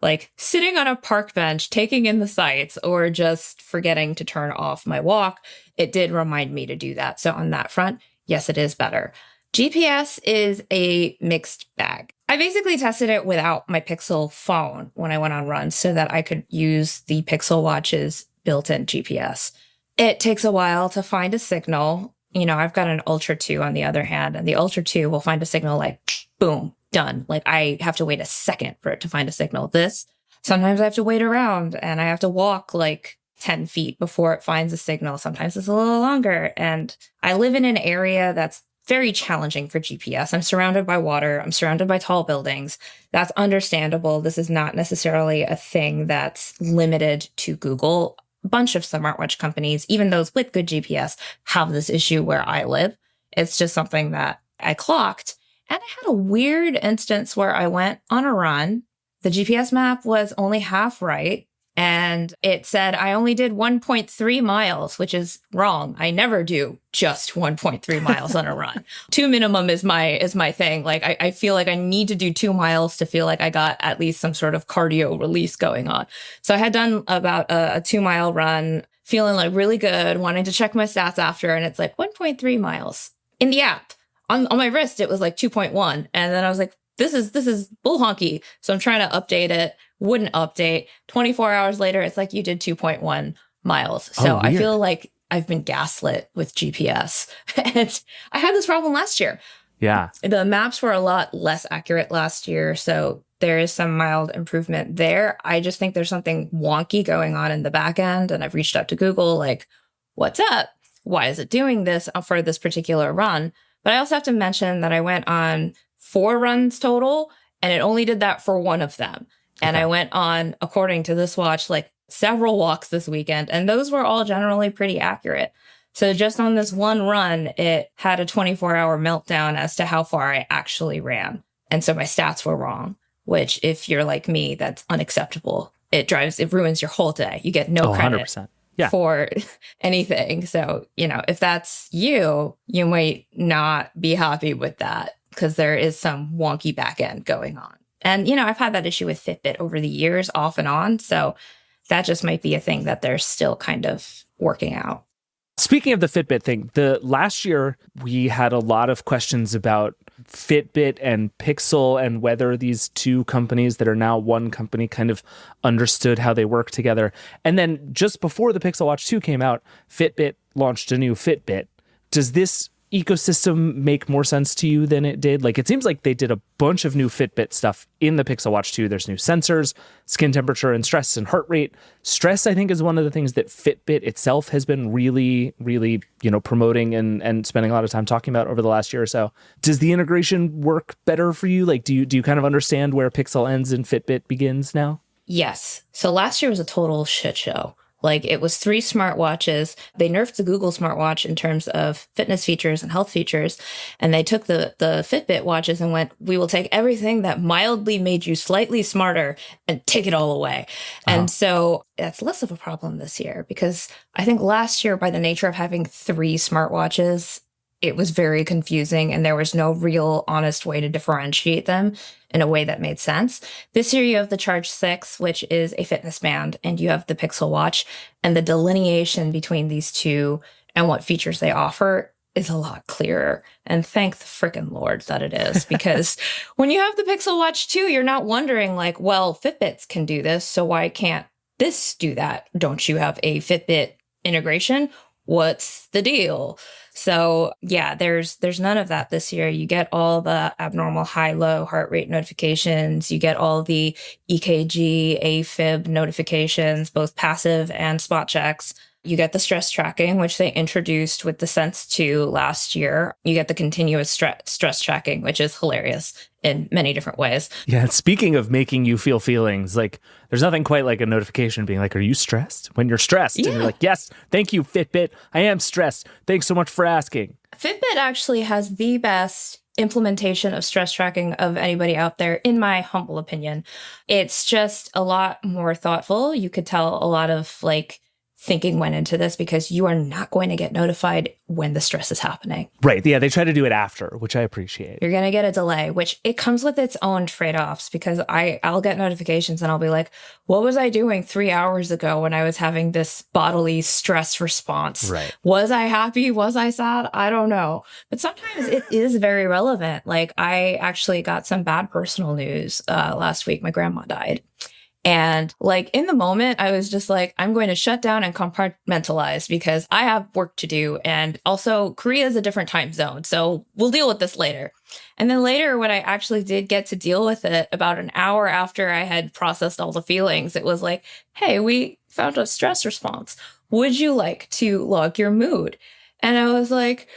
like sitting on a park bench, taking in the sights or just forgetting to turn off my walk. It did remind me to do that. So on that front, yes, it is better. GPS is a mixed bag. I basically tested it without my Pixel phone when I went on runs so that I could use the Pixel Watch's built-in GPS. It takes a while to find a signal. I've got an Ultra 2 on the other hand, and the Ultra 2 will find a signal like, boom, done. Like I have to wait a second for it to find a signal. This, Sometimes I have to wait around and I have to walk like 10 feet before it finds a signal. Sometimes it's a little longer. And I live in an area that's very challenging for GPS. I'm surrounded by water. I'm surrounded by tall buildings. That's understandable. This is not necessarily a thing that's limited to Google. A bunch of smartwatch companies, even those with good GPS, have this issue where I live. It's just something that I clocked. And I had a weird instance where I went on a run. The GPS map was only half right. And it said I only did 1.3 miles, which is wrong. I never do just 1.3 miles on a run. 2 minimum is my thing. Like I feel like I need to do 2 miles to feel like I got at least some sort of cardio release going on. So I had done about a 2-mile run, feeling like really good, wanting to check my stats after. And it's like 1.3 miles in the app. On my wrist, it was like 2.1. And then I was like, this is bull honky. So I'm trying to update it. Wouldn't update. 24 hours later, it's like you did 2.1 miles. So I feel like I've been gaslit with GPS. And I had this problem last year. Yeah. The maps were a lot less accurate last year. So there is some mild improvement there. I just think there's something wonky going on in the back end. And I've reached out to Google, like, what's up? Why is it doing this for this particular run? But I also have to mention that I went on 4 runs total, and it only did that for one of them. And I went on, according to this watch, like several walks this weekend, and those were all generally pretty accurate. So just on this one run, it had a 24-hour meltdown as to how far I actually ran. And so my stats were wrong, which if you're like me, that's unacceptable. It ruins your whole day. You get no credit 100%. for anything. So, if that's you, you might not be happy with that because there is some wonky back end going on. And, I've had that issue with Fitbit over the years off and on. So that just might be a thing that they're still kind of working out. Speaking of the Fitbit thing, the last year we had a lot of questions about Fitbit and Pixel and whether these two companies that are now one company kind of understood how they work together. And then just before the Pixel Watch 2 came out, Fitbit launched a new Fitbit. Does this ecosystem make more sense to you than it did? Like, it seems like they did a bunch of new Fitbit stuff in the Pixel Watch 2. There's new sensors, skin temperature and stress and heart rate. Stress, I think, is one of the things that Fitbit itself has been really, really, promoting and spending a lot of time talking about over the last year or so. Does the integration work better for you? Like, do you kind of understand where Pixel ends and Fitbit begins now? Yes. So last year was a total shit show. Like, it was 3 smartwatches. They nerfed the Google smartwatch in terms of fitness features and health features. And they took the Fitbit watches and went, we will take everything that mildly made you slightly smarter and take it all away. And so that's less of a problem this year, because I think last year, by the nature of having 3 smartwatches, it was very confusing and there was no real honest way to differentiate them in a way that made sense. This year you have the Charge 6, which is a fitness band, and you have the Pixel Watch, and the delineation between these two and what features they offer is a lot clearer. And thank the frickin' Lord that it is, because when you have the Pixel Watch 2, you're not wondering like, well, Fitbits can do this, so why can't this do that? Don't you have a Fitbit integration? What's the deal? So yeah, there's none of that this year. You get all the abnormal high-low heart rate notifications. You get all the EKG, AFib notifications, both passive and spot checks. You get the stress tracking, which they introduced with the Sense 2 last year. You get the continuous stress tracking, which is hilarious in many different ways. Yeah, speaking of making you feel feelings, like there's nothing quite like a notification being like, are you stressed? When you're stressed. Yeah. And you're like, yes, thank you, Fitbit. I am stressed. Thanks so much for asking. Fitbit actually has the best implementation of stress tracking of anybody out there, in my humble opinion. It's just a lot more thoughtful. You could tell a lot of thinking went into this, because you are not going to get notified when the stress is happening. Right. Yeah, they try to do it after, which I appreciate. You're going to get a delay, which it comes with its own trade-offs, because I'll get notifications and I'll be like, what was I doing 3 hours ago when I was having this bodily stress response? Right. Was I happy? Was I sad? I don't know. But sometimes it is very relevant. Like, I actually got some bad personal news last week. My grandma died. And like in the moment, I was just like, I'm going to shut down and compartmentalize because I have work to do. And also, Korea is a different time zone. So we'll deal with this later. And then later, when I actually did get to deal with it, about an hour after I had processed all the feelings, it was like, hey, we found a stress response. Would you like to log your mood? And I was like,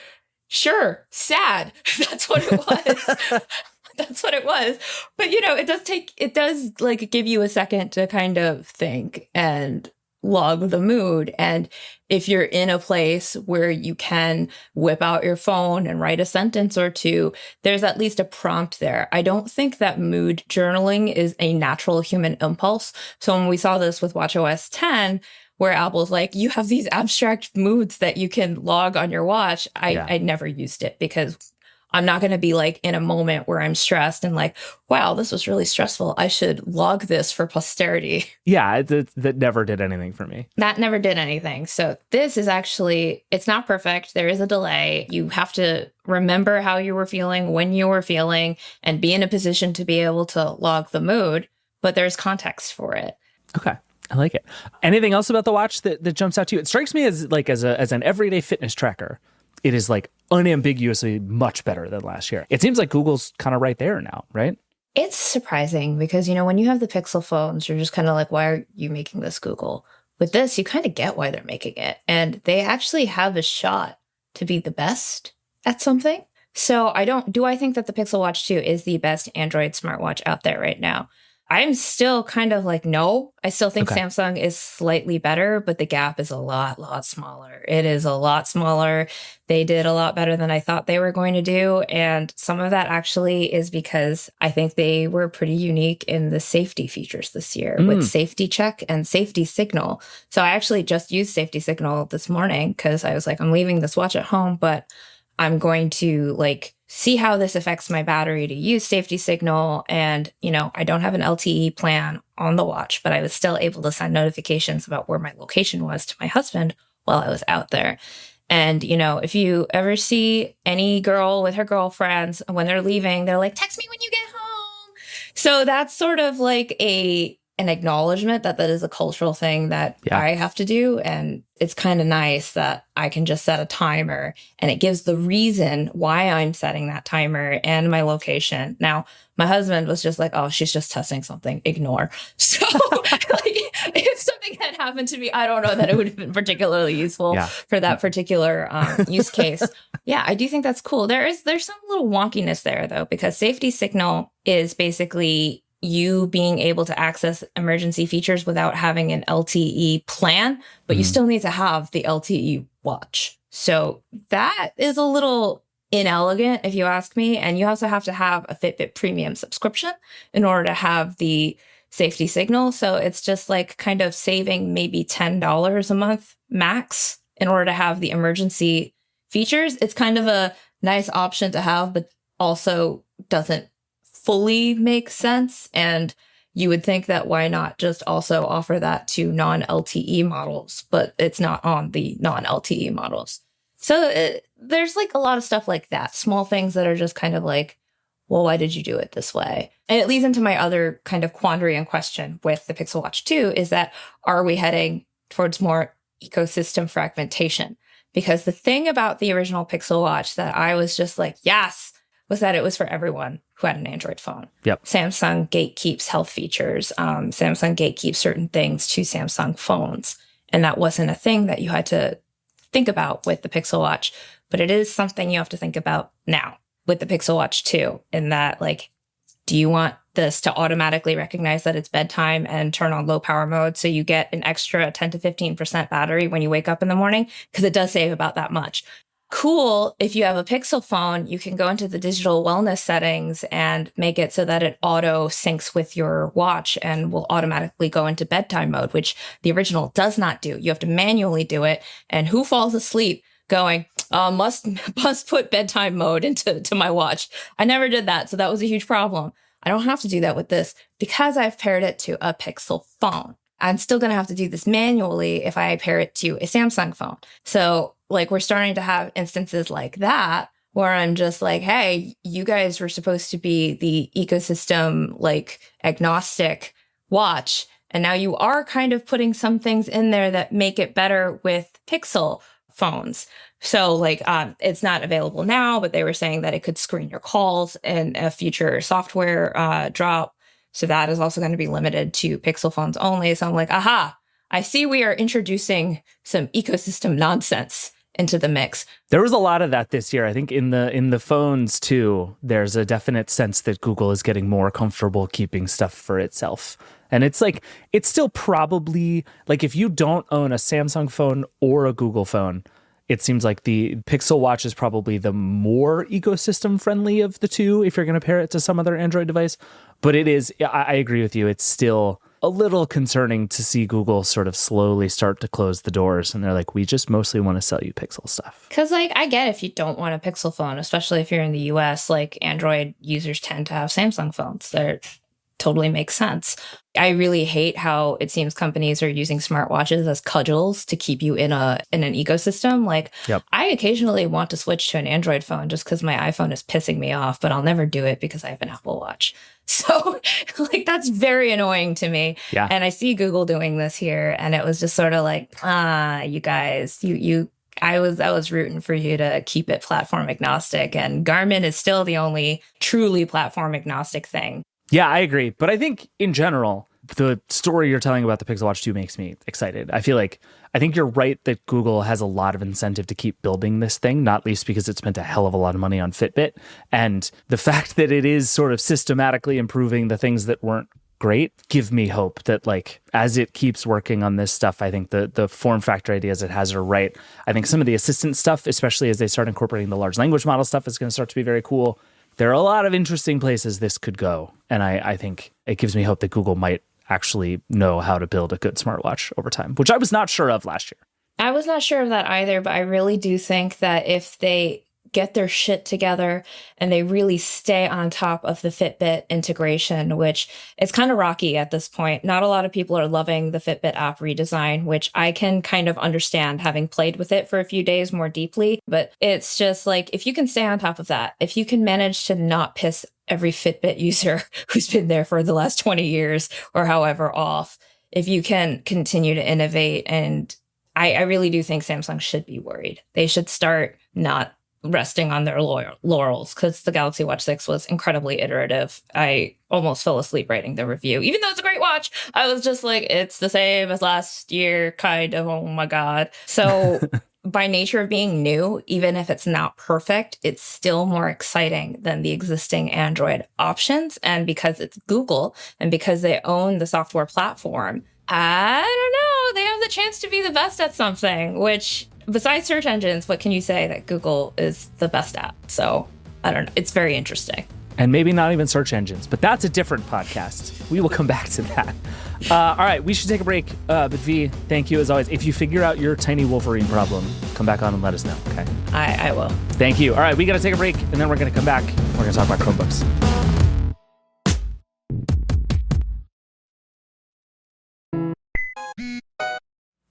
sure, sad. That's what it was. That's what it was. But, it does like give you a second to kind of think and log the mood. And if you're in a place where you can whip out your phone and write a sentence or two, there's at least a prompt there. I don't think that mood journaling is a natural human impulse. So when we saw this with watchOS 10, where Apple's like, you have these abstract moods that you can log on your watch, I never used it because I'm not going to be like in a moment where I'm stressed and like, wow, this was really stressful. I should log this for posterity. Yeah, that never did anything for me. That never did anything. So this is actually, it's not perfect. There is a delay. You have to remember how you were feeling, when you were feeling, and be in a position to be able to log the mood. But there's context for it. Okay. I like it. Anything else about the watch that jumps out to you? It strikes me as like as an everyday fitness tracker. It is like unambiguously much better than last year. It seems like Google's kind of right there now, right? It's surprising because, when you have the Pixel phones, you're just kind of like, why are you making this Google? With this, you kind of get why they're making it. And they actually have a shot to be the best at something. So do I think that the Pixel Watch 2 is the best Android smartwatch out there right now? I'm still kind of like, no, I still think Samsung is slightly better, but the gap is a lot smaller. It is a lot smaller. They did a lot better than I thought they were going to do. And some of that actually is because I think they were pretty unique in the safety features this year with Safety Check and Safety Signal. So I actually just used Safety Signal this morning because I was like, I'm leaving this watch at home, but I'm going to see how this affects my battery to use Safety Signal. And, I don't have an LTE plan on the watch, but I was still able to send notifications about where my location was to my husband while I was out there. And, if you ever see any girl with her girlfriends, when they're leaving, they're like, text me when you get home. So that's sort of like an acknowledgement that is a cultural thing that I have to do. And it's kind of nice that I can just set a timer and it gives the reason why I'm setting that timer and my location. Now, my husband was just like, oh, she's just testing something. Ignore. So if something had happened to me, I don't know that it would have been particularly useful for that particular use case. Yeah, I do think that's cool. There's some little wonkiness there, though, because Safety Signal is basically you being able to access emergency features without having an LTE plan, but you still need to have the LTE watch. So that is a little inelegant, if you ask me. And you also have to have a Fitbit Premium subscription in order to have the Safety Signal. So it's just like kind of saving maybe $10 a month max in order to have the emergency features. It's kind of a nice option to have, but also doesn't fully makes sense. And you would think that why not just also offer that to non-LTE models, but it's not on the non-LTE models. So there's like a lot of stuff like that, small things that are just kind of like, well, why did you do it this way? And it leads into my other kind of quandary and question with the Pixel Watch 2 is that, are we heading towards more ecosystem fragmentation? Because the thing about the original Pixel Watch that I was just like, yes, was that it was for everyone who had an Android phone. Yep. Samsung gatekeeps health features. Samsung gatekeeps certain things to Samsung phones. And that wasn't a thing that you had to think about with the Pixel Watch. But it is something you have to think about now with the Pixel Watch 2. In that, do you want this to automatically recognize that it's bedtime and turn on low power mode so you get an extra 10 to 15% battery when you wake up in the morning? Because it does save about that much. Cool. If you have a Pixel phone, you can go into the digital wellness settings and make it so that it auto syncs with your watch and will automatically go into bedtime mode, which the original does not do. You have to manually do it. And who falls asleep going, must put bedtime mode into my watch? I never did that. So that was a huge problem. I don't have to do that with this because I've paired it to a Pixel phone. I'm still going to have to do this manually if I pair it to a Samsung phone. So we're starting to have instances like that where I'm just like, hey, you guys were supposed to be the ecosystem agnostic watch. And now you are kind of putting some things in there that make it better with Pixel phones. So like, it's not available now, but they were saying that it could screen your calls in a future software drop. So that is also going to be limited to Pixel phones only. So I'm like, aha, I see we are introducing some ecosystem nonsense into the mix. There was a lot of that this year. I think in the phones too, there's a definite sense that Google is getting more comfortable keeping stuff for itself. And it's like, it's still probably like if you don't own a Samsung phone or a Google phone, it seems like the Pixel Watch is probably the more ecosystem friendly of the two if you're going to pair it to some other Android device. But it is, I agree with you, it's still a little concerning to see Google sort of slowly start to close the doors. And they're like, we just mostly want to sell you Pixel stuff. Because like, I get if you don't want a Pixel phone, especially if you're in the US, like Android users tend to have Samsung phones. That totally makes sense. I really hate how it seems companies are using smartwatches as cudgels to keep you in an ecosystem. Like, Yep. I occasionally want to switch to an Android phone just because my iPhone is pissing me off, but I'll never do it because I have an Apple Watch. So like, that's very annoying to me. Yeah. And I see Google doing this here, and it was just sort of like, you guys, I was rooting for you to keep it platform agnostic, and Garmin is still the only truly platform agnostic thing. Yeah, I agree. But I think in general, the story you're telling about the Pixel Watch 2 makes me excited. I think you're right that Google has a lot of incentive to keep building this thing, not least because it spent a hell of a lot of money on Fitbit. And the fact that it is sort of systematically improving the things that weren't great give me hope that like as it keeps working on this stuff, I think the form factor ideas it has are right. I think some of the assistant stuff, especially as they start incorporating the large language model stuff, is going to start to be very cool. There are a lot of interesting places this could go. And I think it gives me hope that Google might actually know how to build a good smartwatch over time, which I was not sure of last year. I was not sure of that either, but I really do think that if they get their shit together and they really stay on top of the Fitbit integration, which is kind of rocky at this point. Not a lot of people are loving the Fitbit app redesign, which I can kind of understand having played with it for a few days more deeply. But it's just like, if you can stay on top of that, if you can manage to not piss every Fitbit user who's been there for the last 20 years or however off, if you can continue to innovate, and I really do think Samsung should be worried. They should start not resting on their laurels, because the Galaxy Watch 6 was incredibly iterative. I almost fell asleep writing the review. Even though it's a great watch, I was just like, it's the same as last year, kind of. Oh my God. So by nature of being new, even if it's not perfect, it's still more exciting than the existing Android options. And because it's Google and because they own the software platform, I don't know, they have the chance to be the best at something, which besides search engines, what can you say that Google is the best at? So I don't know. It's very interesting. And maybe not even search engines, but that's a different podcast. We will come back to that. All right, we should take a break. But V, thank you as always. If you figure out your tiny Wolverine problem, come back on and let us know, okay? I will. Thank you. All right, we got to take a break, and then we're going to come back. We're going to talk about Chromebooks.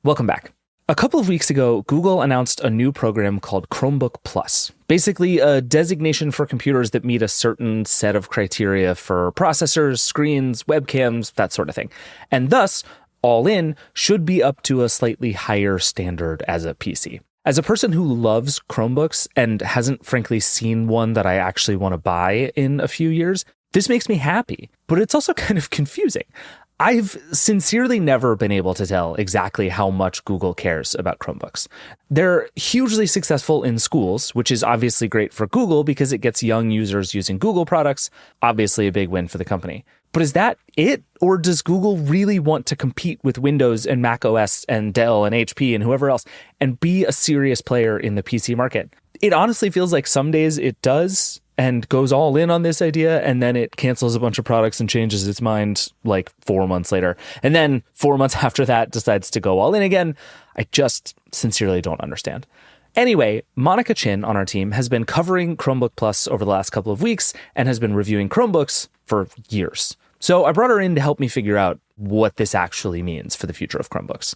Welcome back. A couple of weeks ago, Google announced a new program called Chromebook Plus. Basically, a designation for computers that meet a certain set of criteria for processors, screens, webcams, that sort of thing. And thus, all in, should be up to a slightly higher standard as a PC. As a person who loves Chromebooks and hasn't frankly seen one that I actually want to buy in a few years, this makes me happy. But it's also kind of confusing. I've sincerely never been able to tell exactly how much Google cares about Chromebooks. They're hugely successful in schools, which is obviously great for Google because it gets young users using Google products, obviously a big win for the company. But is that it? Or does Google really want to compete with Windows and Mac OS and Dell and HP and whoever else and be a serious player in the PC market? It honestly feels like some days it does and goes all in on this idea, and then it cancels a bunch of products and changes its mind like 4 months later. And then 4 months after that decides to go all in again. I just sincerely don't understand. Anyway, Monica Chin on our team has been covering Chromebook Plus over the last couple of weeks and has been reviewing Chromebooks for years. So I brought her in to help me figure out what this actually means for the future of Chromebooks.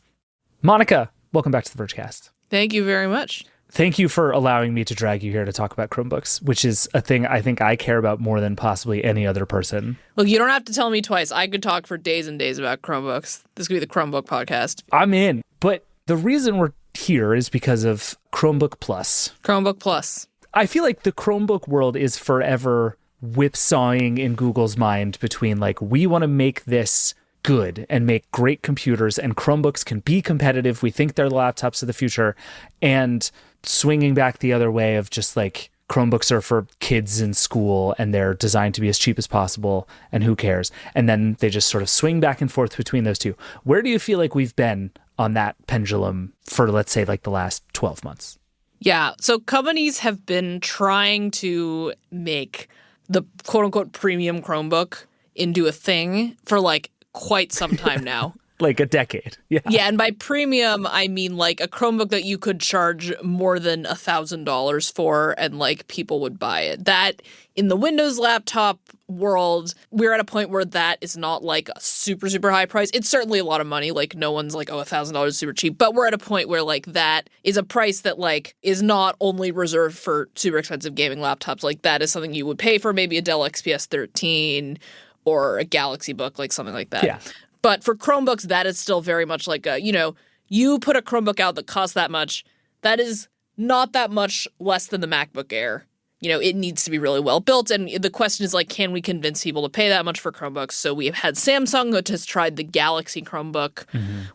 Monica, welcome back to the Vergecast. Thank you very much. Thank you for allowing me to drag you here to talk about Chromebooks, which is a thing I think I care about more than possibly any other person. Look, you don't have to tell me twice. I could talk for days and days about Chromebooks. This could be the Chromebook podcast. I'm in. But the reason we're here is because of Chromebook Plus. Chromebook Plus. I feel like the Chromebook world is forever whipsawing in Google's mind between like, we want to make this good and make great computers, and Chromebooks can be competitive. We think they're the laptops of the future, and swinging back the other way of just like, Chromebooks are for kids in school and they're designed to be as cheap as possible, and who cares? And then they just sort of swing back and forth between those two. Where do you feel like we've been on that pendulum for, let's say, like the last 12 months? Yeah. So companies have been trying to make the quote unquote premium Chromebook into a thing for like quite some time now. Like a decade. Yeah. Yeah. And by premium, I mean like a Chromebook that you could charge more than $1,000 for and like people would buy it. That in the Windows laptop world, we're at a point where that is not like a super, super high price. It's certainly a lot of money. Like no one's like, oh, $1,000 is super cheap. But we're at a point where like that is a price that like is not only reserved for super expensive gaming laptops. Like that is something you would pay for maybe a Dell XPS 13 or a Galaxy Book, like something like that. Yeah. But for Chromebooks, that is still very much like a, you put a Chromebook out that costs that much. That is not that much less than the MacBook Air. It needs to be really well built. And the question is like, can we convince people to pay that much for Chromebooks? So we have had Samsung, which has tried the Galaxy Chromebook,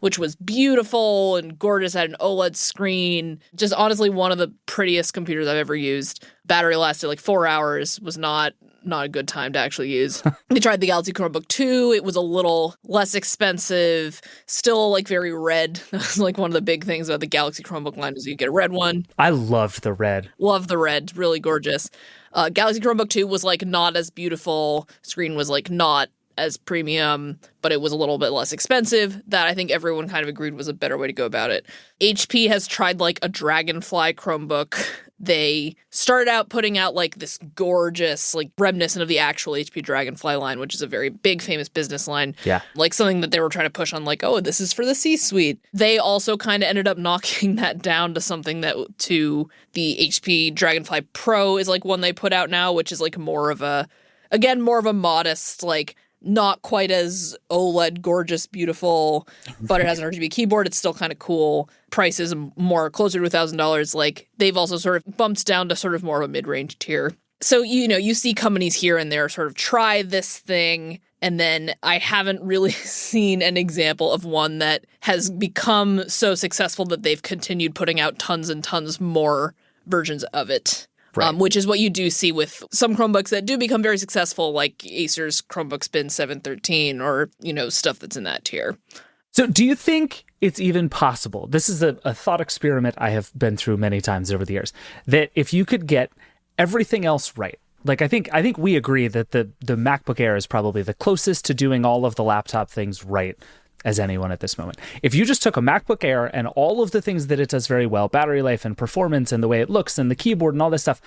which was beautiful and gorgeous, had an OLED screen. Just honestly, one of the prettiest computers I've ever used. Battery lasted like 4 hours, was not a good time to actually use. They tried the Galaxy Chromebook 2. It was a little less expensive, still like very red. That was like one of the big things about the Galaxy Chromebook line is you get a red one. I loved the red. Love the red. Really gorgeous. Galaxy Chromebook 2 was like not as beautiful. Screen was like not as premium, but it was a little bit less expensive. That I think everyone kind of agreed was a better way to go about it. HP has tried like a Dragonfly Chromebook. They started out putting out like this gorgeous, like reminiscent of the actual HP Dragonfly line, which is a very big, famous business line. Yeah. Like something that they were trying to push on like, oh, this is for the C-suite. They also kind of ended up knocking that down to something that to the HP Dragonfly Pro is like one they put out now, which is like more of a modest, like not quite as OLED gorgeous, beautiful, but it has an RGB keyboard. It's still kind of cool. Price is more closer to $1,000. Like they've also sort of bumped down to sort of more of a mid-range tier. So, you see companies here and there sort of try this thing. And then I haven't really seen an example of one that has become so successful that they've continued putting out tons and tons more versions of it. Right. Which is what you do see with some Chromebooks that do become very successful, like Acer's Chromebook Spin 713 or, stuff that's in that tier. So do you think it's even possible, this is a thought experiment I have been through many times over the years, that if you could get everything else right, like I think we agree that the MacBook Air is probably the closest to doing all of the laptop things right as anyone at this moment. If you just took a MacBook Air and all of the things that it does very well, battery life and performance and the way it looks and the keyboard and all this stuff,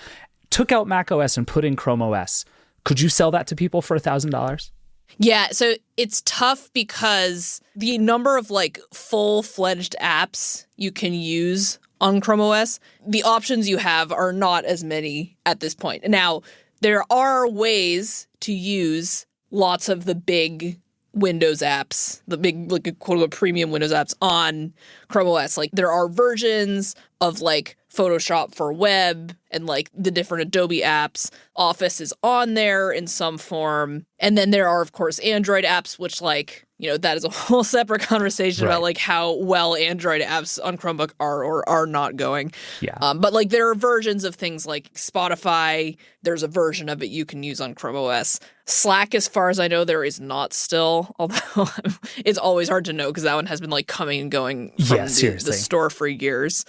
took out Mac OS and put in Chrome OS, could you sell that to people for $1,000? Yeah, so it's tough because the number of like full-fledged apps you can use on Chrome OS, the options you have are not as many at this point. Now, there are ways to use lots of the big Windows apps, the big, like, quote-unquote premium Windows apps on Chrome OS. Like, there are versions of, like, Photoshop for web and, like, the different Adobe apps. Office is on there in some form. And then there are, of course, Android apps, which, like, that is a whole separate conversation about, like, how well Android apps on Chromebook are or are not going. Yeah. But, like, there are versions of things like Spotify. There's a version of it you can use on Chrome OS. Slack, as far as I know, there is not still, although it's always hard to know because that one has been, like, coming and going from the store for years.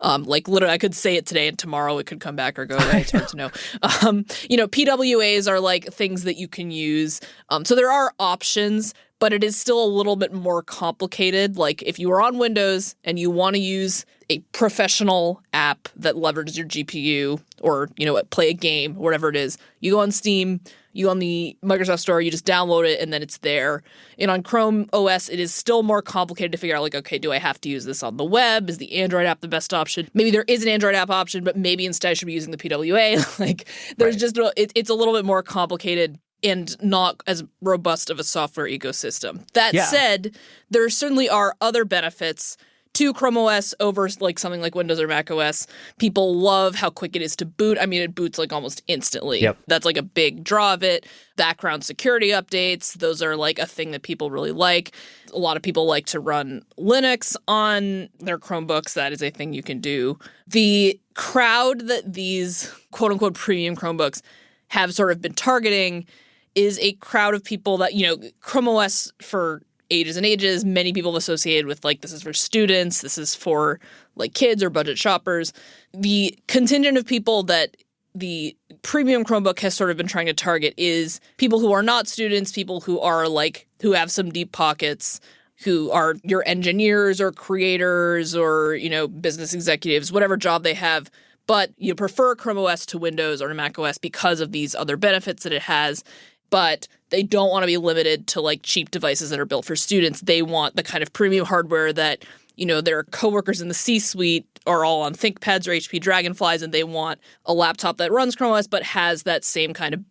Like, literally, I could say it today and tomorrow it could come back or go away. It's hard to know. PWAs are, like, things that you can use. So there are options, but it is still a little bit more complicated. Like if you are on Windows and you want to use a professional app that leverages your GPU or, play a game, whatever it is, you go on Steam, you go on the Microsoft Store, you just download it and then it's there. And on Chrome OS, it is still more complicated to figure out, like, okay, do I have to use this on the web? Is the Android app the best option? Maybe there is an Android app option, but maybe instead I should be using the PWA. Like there's just, it's a little bit more complicated and not as robust of a software ecosystem. That said, there certainly are other benefits to Chrome OS over like something like Windows or Mac OS. People love how quick it is to boot. I mean, it boots like almost instantly. Yep. That's like a big draw of it. Background security updates, those are like a thing that people really like. A lot of people like to run Linux on their Chromebooks. That is a thing you can do. The crowd that these quote unquote premium Chromebooks have sort of been targeting is a crowd of people that, Chrome OS for ages and ages, many people associated with like, this is for students, this is for like kids or budget shoppers. The contingent of people that the premium Chromebook has sort of been trying to target is people who are not students, people who are like, who have some deep pockets, who are your engineers or creators or, business executives, whatever job they have. But you prefer Chrome OS to Windows or Mac OS because of these other benefits that it has. But they don't want to be limited to like cheap devices that are built for students. They want the kind of premium hardware that, their coworkers in the C-suite are all on ThinkPads or HP Dragonflies, and they want a laptop that runs Chrome OS but has that same kind of,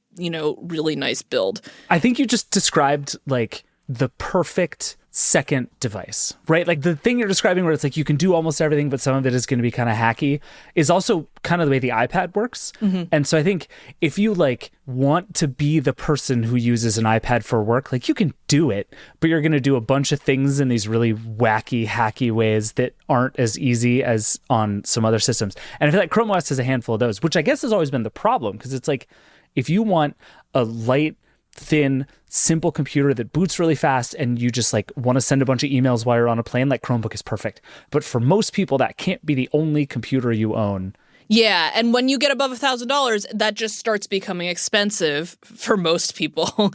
really nice build. I think you just described like the perfect second device, right? Like the thing you're describing where it's like you can do almost everything, but some of it is going to be kind of hacky is also kind of the way the iPad works. Mm-hmm. And so I think if you like want to be the person who uses an iPad for work, like you can do it, but you're going to do a bunch of things in these really wacky, hacky ways that aren't as easy as on some other systems. And I feel like Chrome OS has a handful of those, which I guess has always been the problem because it's like if you want a light, thin, simple computer that boots really fast and you just like want to send a bunch of emails while you're on a plane, like Chromebook is perfect. But for most people, that can't be the only computer you own. Yeah, and when you get above $1,000, that just starts becoming expensive for most people,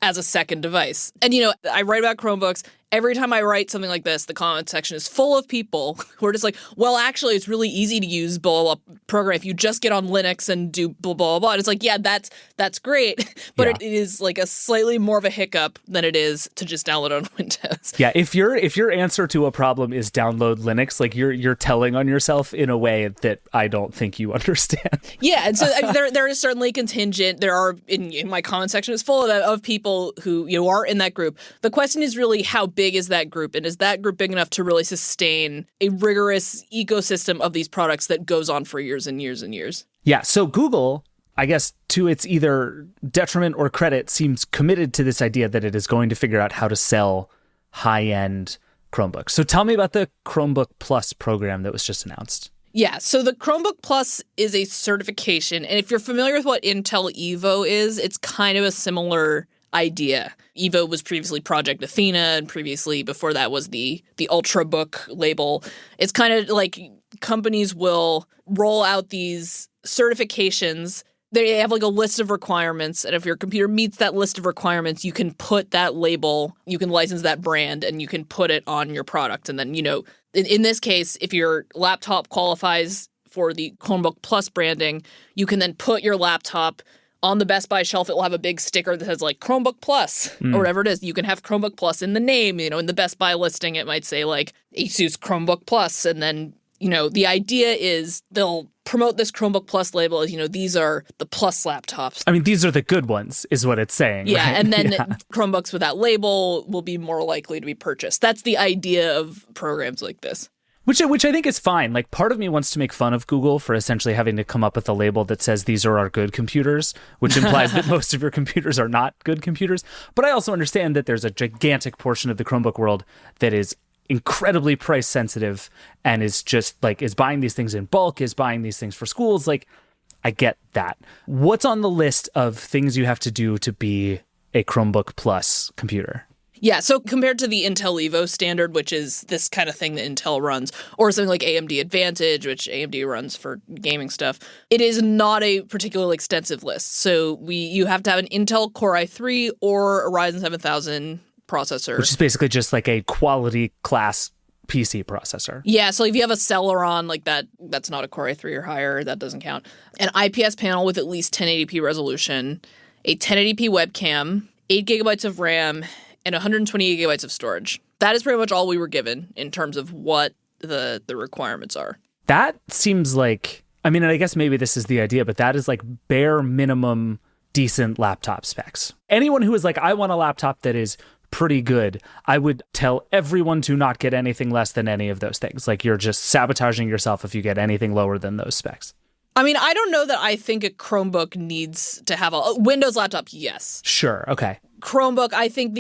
as a second device. And, I write about Chromebooks. Every time I write something like this, the comment section is full of people who are just like, well, actually, it's really easy to use blah, blah, program if you just get on Linux and do blah, blah, blah. And it's like, yeah, that's great. But it is like a slightly more of a hiccup than it is to just download on Windows. Yeah, if your answer to a problem is download Linux, like you're telling on yourself in a way that I don't think you understand. Yeah, and so there is certainly contingent. There are, in my comment section is full of people who are in that group. The question is really how big is that group, and is that group big enough to really sustain a rigorous ecosystem of these products that goes on for years and years and years? Yeah, so Google, I guess to its either detriment or credit, seems committed to this idea that it is going to figure out how to sell high-end Chromebooks. So tell me about the Chromebook Plus program that was just announced. Yeah, so the Chromebook Plus is a certification, and if you're familiar with what Intel Evo is, it's kind of a similar idea. Evo was previously Project Athena, and previously before that was the Ultrabook label. It's kind of like companies will roll out these certifications. They have like a list of requirements, and if your computer meets that list of requirements, you can put that label, you can license that brand, and you can put it on your product. And then, in this case, if your laptop qualifies for the Chromebook Plus branding, you can then put your laptop on the Best Buy shelf. It will have a big sticker that says like Chromebook Plus or whatever it is. You can have Chromebook Plus in the name, in the Best Buy listing, it might say like Asus Chromebook Plus. And then, the idea is they'll promote this Chromebook Plus label as, these are the Plus laptops. I mean, these are the good ones is what it's saying. Yeah. Right? And then Chromebooks with that label will be more likely to be purchased. That's the idea of programs like this. Which I think is fine. Like, part of me wants to make fun of Google for essentially having to come up with a label that says these are our good computers, which implies that most of your computers are not good computers. But I also understand that there's a gigantic portion of the Chromebook world that is incredibly price sensitive and is just like, is buying these things in bulk, is buying these things for schools. Like, I get that. What's on the list of things you have to do to be a Chromebook Plus computer? Yeah, so compared to the Intel Evo standard, which is this kind of thing that Intel runs, or something like AMD Advantage, which AMD runs for gaming stuff, it is not a particularly extensive list. So you have to have an Intel Core i3 or a Ryzen 7000 processor. Which is basically just like a quality class PC processor. Yeah, so if you have a Celeron like that, that's not a Core i3 or higher, that doesn't count. An IPS panel with at least 1080p resolution, a 1080p webcam, 8 gigabytes of RAM, and 128 gigabytes of storage. That is pretty much all we were given in terms of what the requirements are. That seems like, I mean, and I guess maybe this is the idea, but that is like bare minimum decent laptop specs. Anyone who is like, I want a laptop that is pretty good, I would tell everyone to not get anything less than any of those things. Like, you're just sabotaging yourself if you get anything lower than those specs. I mean, I don't know that I think a Chromebook needs to have a Windows laptop, yes. Sure, okay. Chromebook, I think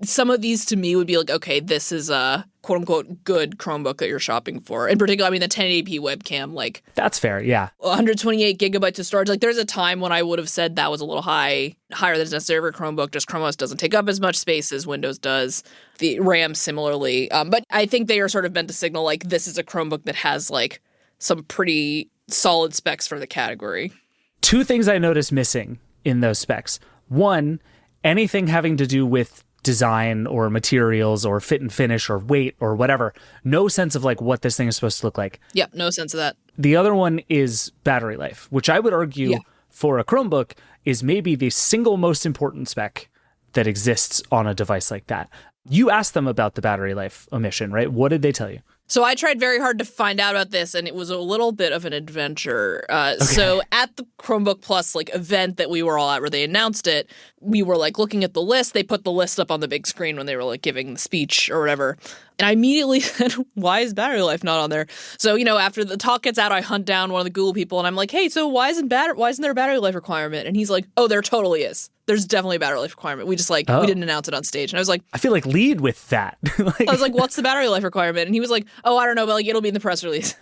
some of these to me would be like, okay, this is a quote unquote good Chromebook that you're shopping for. In particular, I mean, the 1080p webcam, like. That's fair, yeah. 128 gigabytes of storage. Like, there's a time when I would have said that was a little higher than necessary for a Chromebook. Just Chrome OS doesn't take up as much space as Windows does. The RAM similarly. But I think they are sort of meant to signal like this is a Chromebook that has like some pretty solid specs for the category. Two things I noticed missing in those specs. One, anything having to do with design or materials or fit and finish or weight or whatever. No sense of like what this thing is supposed to look like. Yep, no sense of that. The other one is battery life, which I would argue for a Chromebook is maybe the single most important spec that exists on a device like that. You asked them about the battery life omission, right? What did they tell you? So I tried very hard to find out about this, and it was a little bit of an adventure. So at the Chromebook Plus like event that we were all at where they announced it, we were like looking at the list. They put the list up on the big screen when they were like giving the speech or whatever. And I immediately said, why is battery life not on there? So, you know, after the talk gets out, I hunt down one of the Google people and I'm like, hey, so why isn't there a battery life requirement? And he's like, oh, there totally is. There's definitely a battery life requirement. We just we didn't announce it on stage. And I was like, I feel like lead with that. I was like, what's the battery life requirement? And he was like, oh, I don't know, but like it'll be in the press release.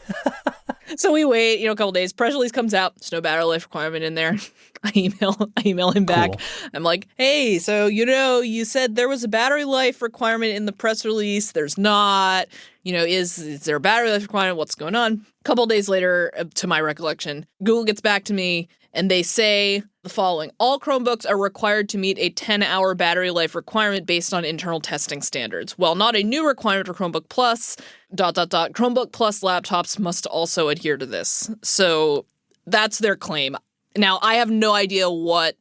So we wait, a couple days. Press release comes out. There's no battery life requirement in there. I email him back. Cool. I'm like, hey, so you said there was a battery life requirement in the press release. There's not. Is there a battery life requirement? What's going on? A couple days later, to my recollection, Google gets back to me and they say the following. All Chromebooks are required to meet a 10-hour battery life requirement based on internal testing standards. While not a new requirement for Chromebook Plus, ... Chromebook Plus laptops must also adhere to this. So that's their claim. Now, I have no idea what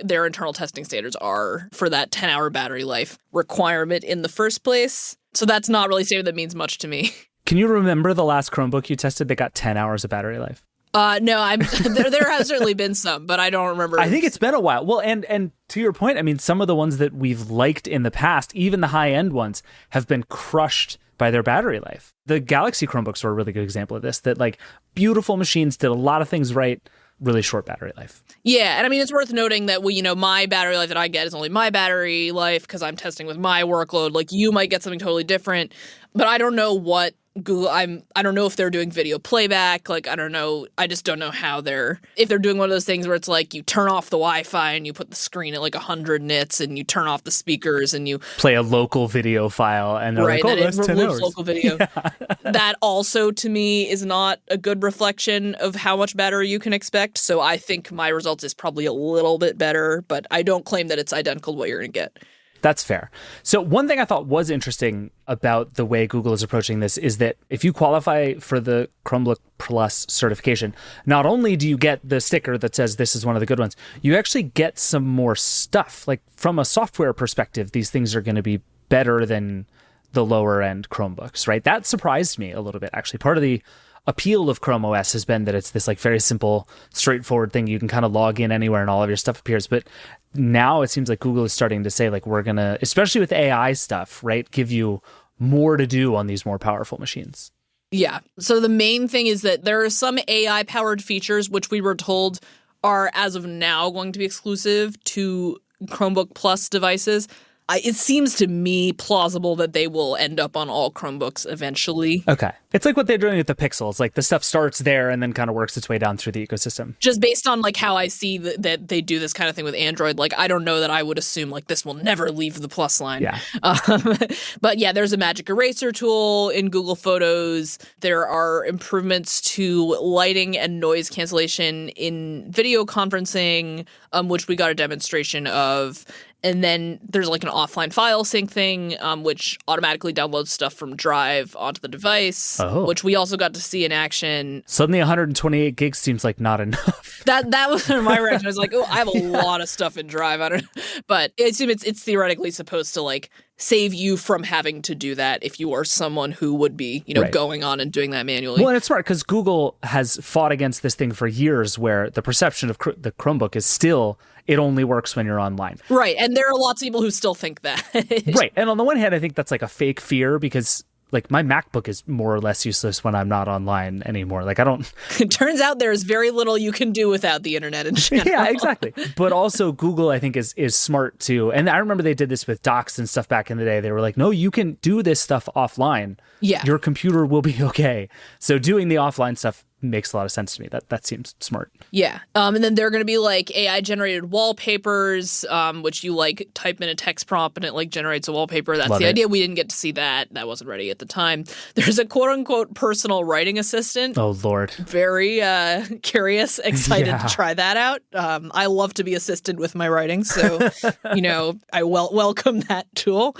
their internal testing standards are for that 10-hour battery life requirement in the first place. So that's not really something that means much to me. Can you remember the last Chromebook you tested that got 10 hours of battery life? No, there has certainly been some, but I don't remember. I think it's been a while. Well, and to your point, I mean, some of the ones that we've liked in the past, even the high-end ones, have been crushed by their battery life. The Galaxy Chromebooks were a really good example of this, that like beautiful machines did a lot of things right, really short battery life. Yeah, and I mean, it's worth noting that my battery life that I get is only my battery life because I'm testing with my workload. Like you might get something totally different, but I don't know what Google, I don't know if they're doing video playback. Like, I don't know. I just don't know if they're doing one of those things where it's like you turn off the Wi-Fi and you put the screen at like 100 nits and you turn off the speakers and you play a local video file and they're like, oh, that's 10 hours. Local video. Yeah. That also to me is not a good reflection of how much battery you can expect. So I think my results is probably a little bit better, but I don't claim that it's identical to what you're going to get. That's fair. So one thing I thought was interesting about the way Google is approaching this is that if you qualify for the Chromebook Plus certification, not only do you get the sticker that says this is one of the good ones, you actually get some more stuff. Like from a software perspective, these things are going to be better than the lower end Chromebooks, right? That surprised me a little bit. Actually, part of the appeal of Chrome OS has been that it's this like very simple, straightforward thing. You can kind of log in anywhere and all of your stuff appears. But now it seems like Google is starting to say like, we're going to, especially with AI stuff, right, give you more to do on these more powerful machines. Yeah. So the main thing is that there are some AI powered features, which we were told are as of now going to be exclusive to Chromebook Plus devices. It seems to me plausible that they will end up on all Chromebooks eventually. Okay. It's like what they're doing with the Pixel. It's like the stuff starts there and then kind of works its way down through the ecosystem. Just based on like how I see that they do this kind of thing with Android, like I don't know that I would assume like this will never leave the Plus line. Yeah. But yeah, there's a magic eraser tool in Google Photos. There are improvements to lighting and noise cancellation in video conferencing, which we got a demonstration of. And then there's like an offline file sync thing, which automatically downloads stuff from Drive onto the device, which we also got to see in action. Suddenly 128 gigs seems like not enough. That was my reaction. I was like, oh, I have a lot of stuff in Drive. I don't know. But I assume it's theoretically supposed to like save you from having to do that if you are someone who would be, going on and doing that manually. Well, and it's smart because Google has fought against this thing for years where the perception of the Chromebook is still it only works when you're online. Right. And there are lots of people who still think that. Right. And on the one hand, I think that's like a fake fear because like my MacBook is more or less useless when I'm not online anymore. Like I don't. It turns out there's very little you can do without the internet in general. Yeah, exactly. But also Google, I think, is smart too. And I remember they did this with docs and stuff back in the day. They were like, no, you can do this stuff offline. Yeah. Your computer will be okay. So doing the offline stuff makes a lot of sense to me. That seems smart. Yeah. And then there are going to be like AI generated wallpapers, which you like type in a text prompt and it like generates a wallpaper. That's the idea. We didn't get to see that. That wasn't ready at the time. There's a quote unquote personal writing assistant. Oh, Lord. Very curious, excited to try that out. I love to be assisted with my writing. So, I welcome that tool.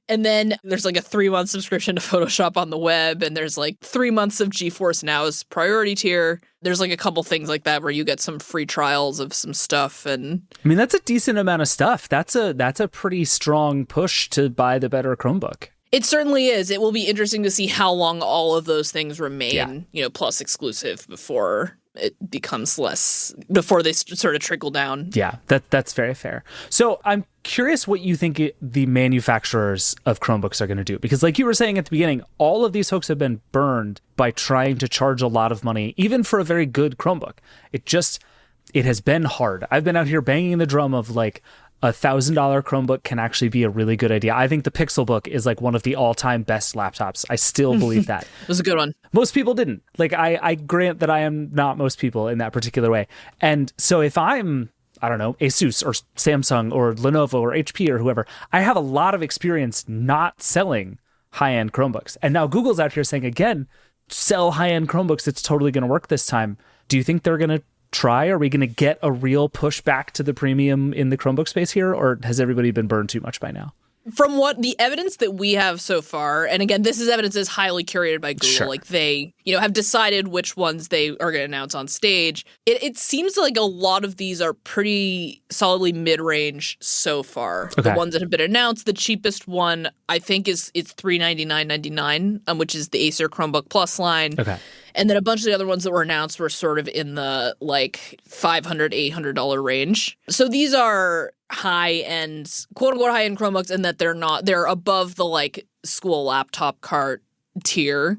And then there's like a 3-month subscription to Photoshop on the web. And there's like 3 months of GeForce Now's priority tier. There's like a couple things like that where you get some free trials of some stuff. And I mean, that's a decent amount of stuff. That's a pretty strong push to buy the better Chromebook. It certainly is. It will be interesting to see how long all of those things remain, Plus exclusive before it becomes less, before they sort of trickle down. Yeah, that's very fair. So I'm curious what you think the manufacturers of Chromebooks are going to do. Because like you were saying at the beginning, all of these folks have been burned by trying to charge a lot of money, even for a very good Chromebook. It has been hard. I've been out here banging the drum of like, $1,000 Chromebook can actually be a really good idea. I think the Pixelbook is like one of the all-time best laptops. I still believe that. It was a good one. Most people didn't. Like I grant that I am not most people in that particular way. And so if I'm, I don't know, Asus or Samsung or Lenovo or HP or whoever, I have a lot of experience not selling high-end Chromebooks. And now Google's out here saying, again, sell high-end Chromebooks. It's totally going to work this time. Do you think they're going to try? Are we going to get a real push back to the premium in the Chromebook space here, or has everybody been burned too much by now? From what the evidence that we have so far, and again, this is evidence that's highly curated by Google, Sure. like they, have decided which ones they are going to announce on stage. It seems like a lot of these are pretty solidly mid-range so far. Okay. The ones that have been announced, the cheapest one I think it's $399.99, which is the Acer Chromebook Plus line. Okay. And then a bunch of the other ones that were announced were sort of in the like $500, $800 range. So these are high-end, quote-unquote high-end Chromebooks, in that they're above the like school laptop cart tier.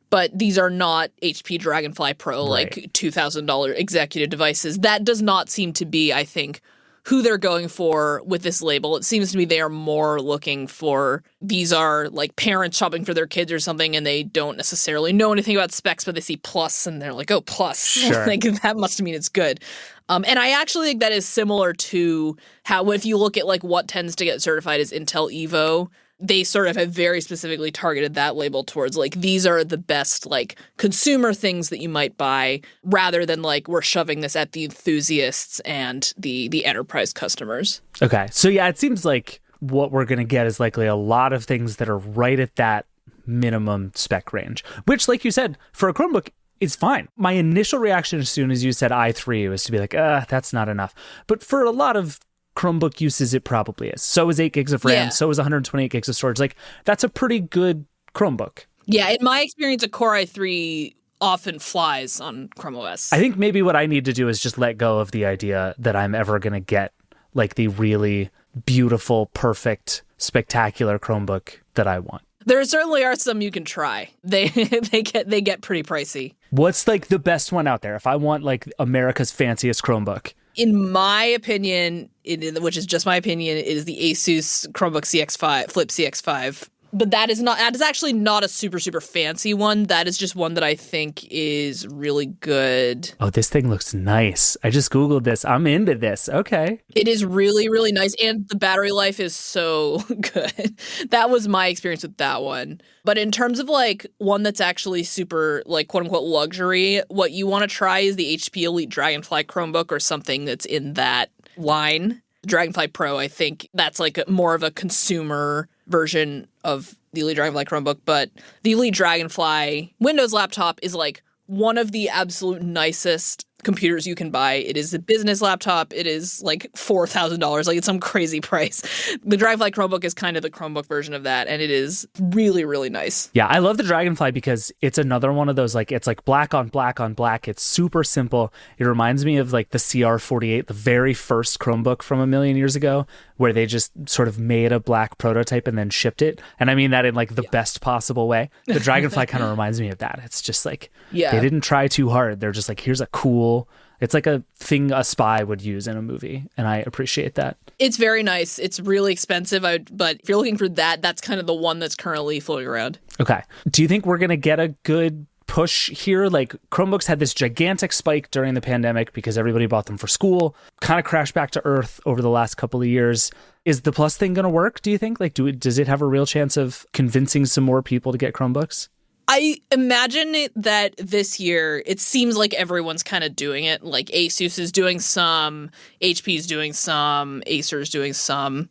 But these are not HP Dragonfly Pro, like $2,000 executive devices. That does not seem to be, I think, who they're going for with this label. It seems to me they are more looking for, these are like parents shopping for their kids or something, and they don't necessarily know anything about specs, but they see plus and they're like, oh, plus. Sure. Like that must mean it's good. And I actually think that is similar to how, if you look at like what tends to get certified as Intel Evo, they sort of have very specifically targeted that label towards like, these are the best like consumer things that you might buy, rather than like we're shoving this at the enthusiasts and the enterprise customers. Okay. So yeah, it seems like what we're going to get is likely a lot of things that are right at that minimum spec range, which, like you said, for a Chromebook is fine. My initial reaction as soon as you said i3 was to be like, that's not enough. But for a lot of Chromebook uses, it probably is. So is 8 gigs of RAM. Yeah. So is 128 gigs of storage. Like, that's a pretty good Chromebook. Yeah, in my experience, a Core i3 often flies on Chrome OS. I think maybe what I need to do is just let go of the idea that I'm ever going to get like the really beautiful, perfect, spectacular Chromebook that I want. There certainly are some you can try. They get pretty pricey. What's like the best one out there? If I want like America's fanciest Chromebook. In my opinion, which is just my opinion, it is the Asus Chromebook CX5, Flip CX5. But that is actually not a super, super fancy one. That is just one that I think is really good. Oh, this thing looks nice. I just Googled this. I'm into this. Okay. It is really, really nice. And the battery life is so good. That was my experience with that one. But in terms of like one that's actually super like quote unquote luxury, what you want to try is the HP Elite Dragonfly Chromebook or something that's in that line. Dragonfly Pro, I think that's like more of a consumer version of the Elite Dragonfly Chromebook, but the Elite Dragonfly Windows laptop is like one of the absolute nicest computers you can buy. It is a business laptop. It is like $4,000. Like, it's some crazy price. The Dragonfly Chromebook is kind of the Chromebook version of that, and it is really, really nice. Yeah, I love the Dragonfly because it's another one of those, like, it's like black on black on black. It's super simple. It reminds me of like the CR48, the very first Chromebook from a million years ago, where they just sort of made a black prototype and then shipped it. And I mean that in like the best possible way. The Dragonfly kind of reminds me of that. It's just like, they didn't try too hard. They're just like, here's a cool, it's like a thing a spy would use in a movie. And I appreciate that. It's very nice. It's really expensive, but if you're looking for that, that's kind of the one that's currently floating around. Okay. Do you think we're going to get a good push here? Like, Chromebooks had this gigantic spike during the pandemic because everybody bought them for school, kind of crashed back to earth over the last couple of years. Is the Plus thing going to work, do you think? Like, does it have a real chance of convincing some more people to get Chromebooks? I imagine that this year, it seems like everyone's kind of doing it. Like, Asus is doing some, HP's doing some, Acer's doing some.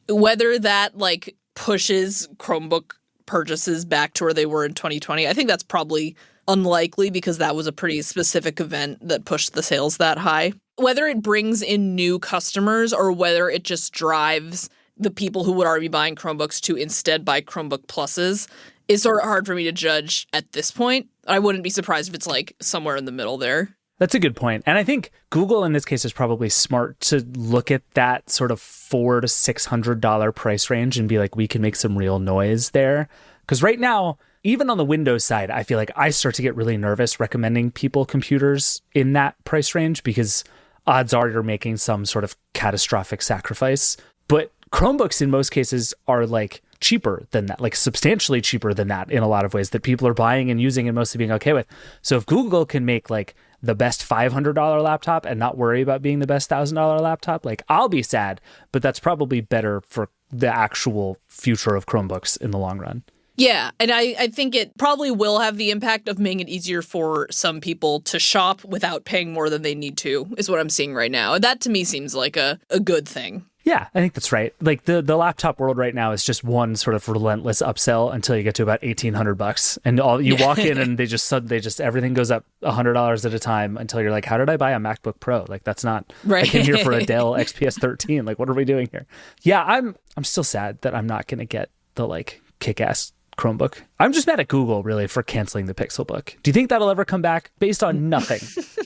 Whether that, like, pushes Chromebook purchases back to where they were in 2020, I think that's probably unlikely because that was a pretty specific event that pushed the sales that high. Whether it brings in new customers or whether it just drives the people who would already be buying Chromebooks to instead buy Chromebook Pluses is sort of hard for me to judge at this point. I wouldn't be surprised if it's like somewhere in the middle there. That's a good point. And I think Google in this case is probably smart to look at that sort of $400 to $600 price range and be like, we can make some real noise there. Because right now, even on the Windows side, I feel like I start to get really nervous recommending people computers in that price range because odds are you're making some sort of catastrophic sacrifice. But Chromebooks in most cases are like cheaper than that, like substantially cheaper than that in a lot of ways that people are buying and using and mostly being okay with. So if Google can make like the best $500 laptop and not worry about being the best $1,000 laptop, like, I'll be sad, but that's probably better for the actual future of Chromebooks in the long run. Yeah, and I think it probably will have the impact of making it easier for some people to shop without paying more than they need to, is what I'm seeing right now. And that to me seems like a good thing. Yeah, I think that's right. Like, the laptop world right now is just one sort of relentless upsell until you get to about $1,800, and you walk in and they just everything goes up $100 at a time until you're like, how did I buy a MacBook Pro? Like, that's not right. I came here for a Dell XPS 13. Like, what are we doing here? Yeah, I'm still sad that I'm not going to get the like kick-ass Chromebook. I'm just mad at Google, really, for canceling the Pixelbook. Do you think that'll ever come back? Based on nothing.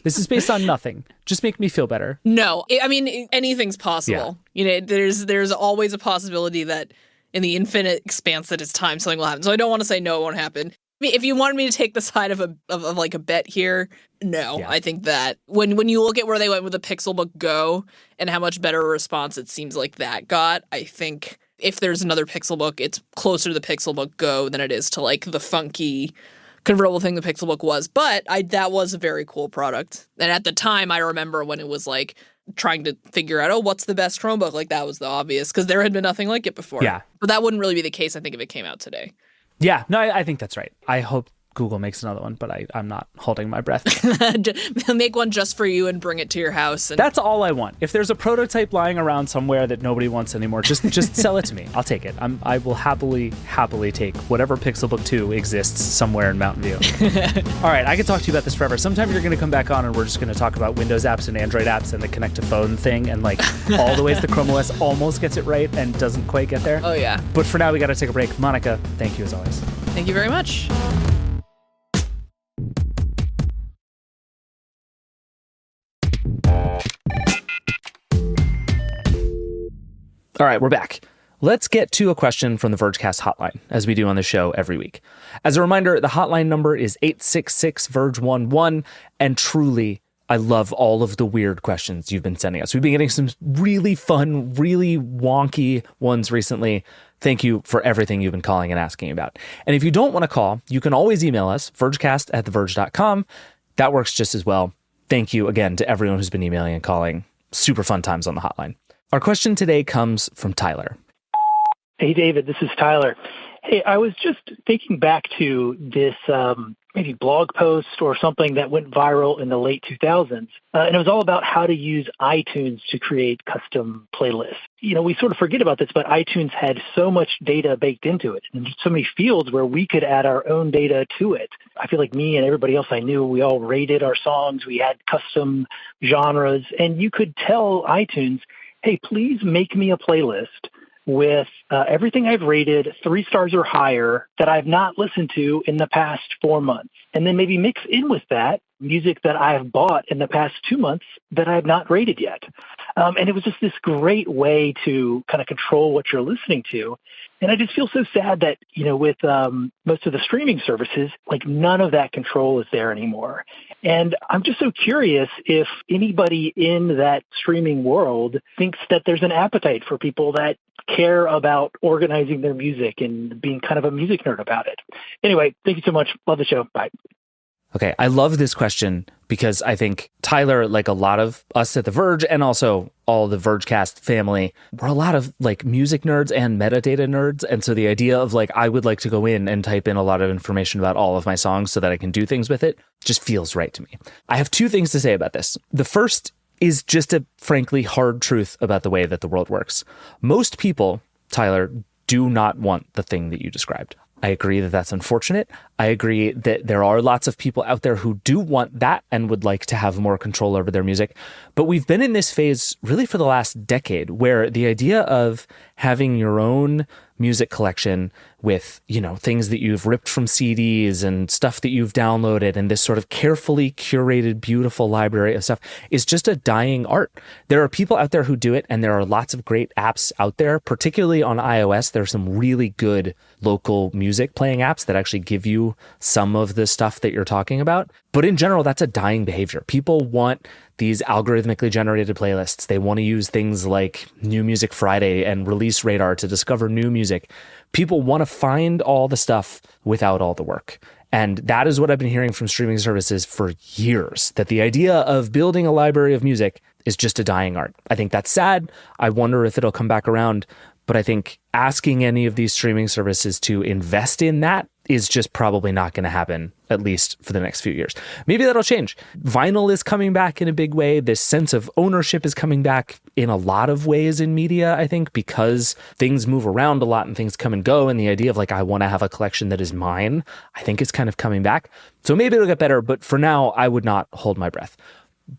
This is based on nothing. Just make me feel better. No, I mean, anything's possible. Yeah. You know, there's always a possibility that in the infinite expanse that it's time, something will happen. So I don't want to say no, it won't happen. I mean, if you wanted me to take the side of like a bet here, no. Yeah. I think that when you look at where they went with the Pixelbook Go and how much better a response it seems like that got, I think if there's another Pixelbook, it's closer to the Pixelbook Go than it is to like the funky convertible thing the Pixelbook was. But that was a very cool product. And at the time, I remember when it was like trying to figure out, what's the best Chromebook? Like, that was the obvious because there had been nothing like it before. Yeah. But that wouldn't really be the case, I think, if it came out today. Yeah, no, I think that's right. I hope Google makes another one, but I'm not holding my breath. Make one just for you and bring it to your house. And that's all I want. If there's a prototype lying around somewhere that nobody wants anymore, just sell it to me. I'll take it. I will happily take whatever Pixelbook 2 exists somewhere in Mountain View. All right, I could talk to you about this forever. Sometime you're going to come back on and we're just going to talk about Windows apps and Android apps and the connect to phone thing and like all the ways the Chrome OS almost gets it right and doesn't quite get there. Oh, yeah. But for now, we got to take a break. Monica, thank you as always. Thank you very much. All right, we're back. Let's get to a question from the Vergecast Hotline, as we do on the show every week. As a reminder, the hotline number is 866-VERGE11, and truly, I love all of the weird questions you've been sending us. We've been getting some really fun, really wonky ones recently. Thank you for everything you've been calling and asking about. And if you don't want to call, you can always email us, vergecast@theverge.com. That works just as well. Thank you again to everyone who's been emailing and calling. Super fun times on the hotline. Our question today comes from Tyler. Hey, David, this is Tyler. Hey, I was just thinking back to this maybe blog post or something that went viral in the late 2000s. And it was all about how to use iTunes to create custom playlists. We sort of forget about this, but iTunes had so much data baked into it and so many fields where we could add our own data to it. I feel like me and everybody else I knew, we all rated our songs. We had custom genres, and you could tell iTunes, hey, please make me a playlist with everything I've rated 3 stars or higher that I've not listened to in the past 4 months. And then maybe mix in with that music that I've bought in the past 2 months that I've not rated yet. And it was just this great way to kind of control what you're listening to. And I just feel so sad that, with most of the streaming services, like none of that control is there anymore. And I'm just so curious if anybody in that streaming world thinks that there's an appetite for people that care about organizing their music and being kind of a music nerd about it. Anyway, thank you so much. Love the show. Bye. Okay, I love this question because I think Tyler, like a lot of us at The Verge and also all the Vergecast family, we're a lot of like music nerds and metadata nerds. And so the idea of like, I would like to go in and type in a lot of information about all of my songs so that I can do things with it just feels right to me. I have 2 things to say about this. The first is just a frankly hard truth about the way that the world works. Most people, Tyler, do not want the thing that you described. I agree that that's unfortunate. I agree that there are lots of people out there who do want that and would like to have more control over their music. But we've been in this phase really for the last decade where the idea of having your own music collection with, things that you've ripped from CDs and stuff that you've downloaded and this sort of carefully curated, beautiful library of stuff is just a dying art. There are people out there who do it, and there are lots of great apps out there, particularly on iOS. There are some really good local music playing apps that actually give you some of the stuff that you're talking about. But in general, that's a dying behavior. People want these algorithmically generated playlists. They want to use things like New Music Friday and Release Radar to discover new music. People want to find all the stuff without all the work. And that is what I've been hearing from streaming services for years, that the idea of building a library of music is just a dying art. I think that's sad. I wonder if it'll come back around. But I think asking any of these streaming services to invest in that is just probably not going to happen, at least for the next few years. Maybe that'll change. Vinyl is coming back in a big way. This sense of ownership is coming back in a lot of ways in media, I think, because things move around a lot and things come and go. And the idea of like, I want to have a collection that is mine, I think is kind of coming back. So maybe it'll get better. But for now, I would not hold my breath.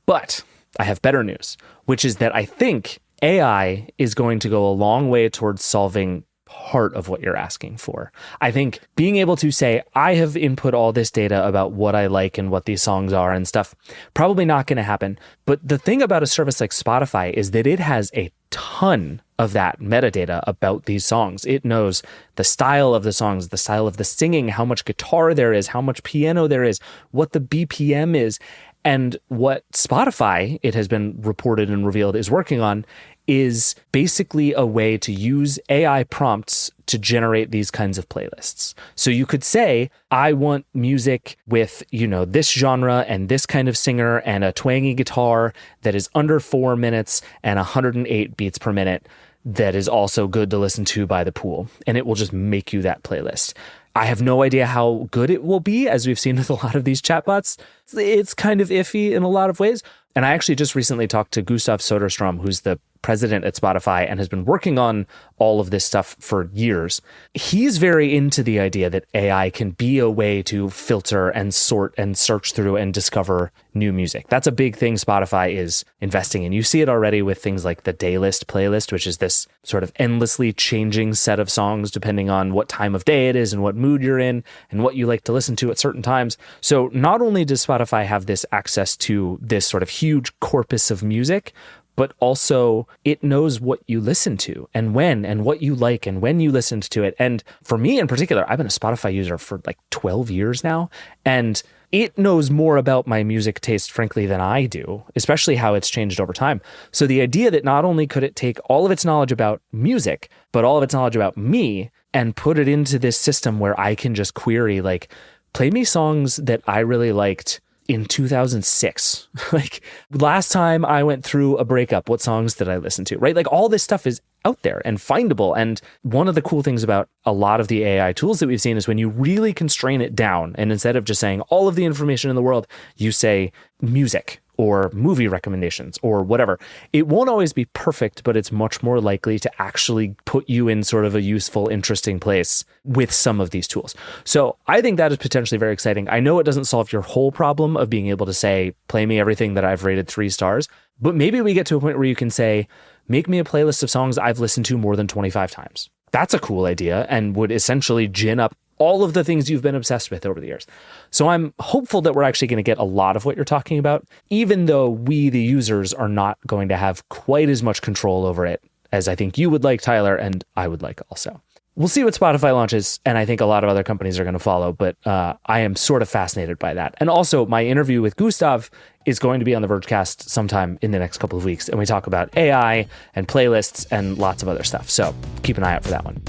But I have better news, which is that I think AI is going to go a long way towards solving part of what you're asking for. I think being able to say, I have input all this data about what I like and what these songs are and stuff, probably not going to happen. But the thing about a service like Spotify is that it has a ton of that metadata about these songs. It knows the style of the songs, the style of the singing, how much guitar there is, how much piano there is, what the BPM is. And what Spotify, it has been reported and revealed, is working on is basically a way to use AI prompts to generate these kinds of playlists. So you could say, I want music with, this genre and this kind of singer and a twangy guitar that is under 4 minutes and 108 beats per minute that is also good to listen to by the pool. And it will just make you that playlist. I have no idea how good it will be, as we've seen with a lot of these chatbots. It's kind of iffy in a lot of ways. And I actually just recently talked to Gustav Soderstrom, who's the president at Spotify and has been working on all of this stuff for years. He's very into the idea that AI can be a way to filter and sort and search through and discover new music. That's a big thing Spotify is investing in. You see it already with things like the Daylist playlist, which is this sort of endlessly changing set of songs depending on what time of day it is and what mood you're in and what you like to listen to at certain times. So not only does Spotify have this access to this sort of huge corpus of music, but also it knows what you listen to and when and what you like and when you listened to it. And for me in particular, I've been a Spotify user for like 12 years now, and it knows more about my music taste, frankly, than I do, especially how it's changed over time. So the idea that not only could it take all of its knowledge about music, but all of its knowledge about me and put it into this system where I can just query, like, play me songs that I really liked in 2006. Like last time I went through a breakup, what songs did I listen to, right? Like all this stuff is out there and findable. And one of the cool things about a lot of the AI tools that we've seen is when you really constrain it down, and instead of just saying all of the information in the world, you say music or movie recommendations or whatever. It won't always be perfect, but it's much more likely to actually put you in sort of a useful, interesting place with some of these tools. So I think that is potentially very exciting. I know it doesn't solve your whole problem of being able to say, play me everything that I've rated 3 stars, but maybe we get to a point where you can say, make me a playlist of songs I've listened to more than 25 times. That's a cool idea and would essentially gin up all of the things you've been obsessed with over the years. So I'm hopeful that we're actually going to get a lot of what you're talking about, even though we, the users, are not going to have quite as much control over it as I think you would like, Tyler, and I would like also. We'll see what Spotify launches, and I think a lot of other companies are going to follow, but I am sort of fascinated by that. And also, my interview with Gustav is going to be on the Vergecast sometime in the next couple of weeks, and we talk about AI and playlists and lots of other stuff. So keep an eye out for that one.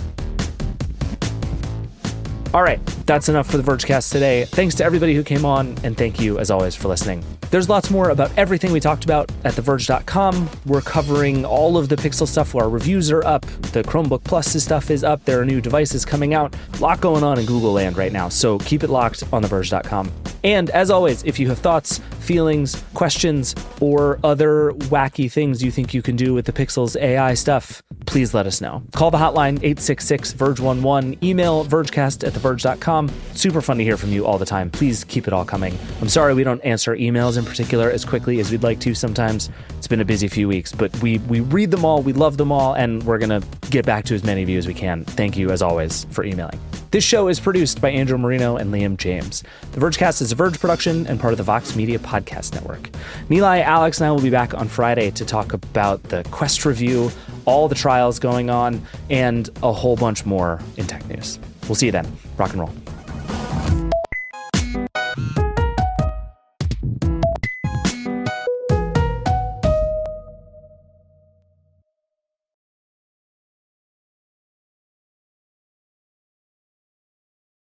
All right, that's enough for the Vergecast today. Thanks to everybody who came on, and thank you, as always, for listening. There's lots more about everything we talked about at theverge.com. We're covering all of the Pixel stuff. Our reviews are up. The Chromebook Plus stuff is up. There are new devices coming out. A lot going on in Google land right now, so keep it locked on theverge.com. And as always, if you have thoughts, feelings, questions, or other wacky things you think you can do with the Pixel's AI stuff, please let us know. Call the hotline 866-VERGE11, email vergecast@theverge.com. Super fun to hear from you all the time. Please keep it all coming. I'm sorry we don't answer emails in particular as quickly as we'd like to sometimes. It's been a busy few weeks, but we read them all, we love them all, and we're going to get back to as many of you as we can. Thank you, as always, for emailing. This show is produced by Andrew Marino and Liam James. The Vergecast is a Verge production and part of the Vox Media Podcast Network. Nilay, Alex, and I will be back on Friday to talk about the Quest review, all the trials going on, and a whole bunch more in tech news. We'll see you then. Rock and roll.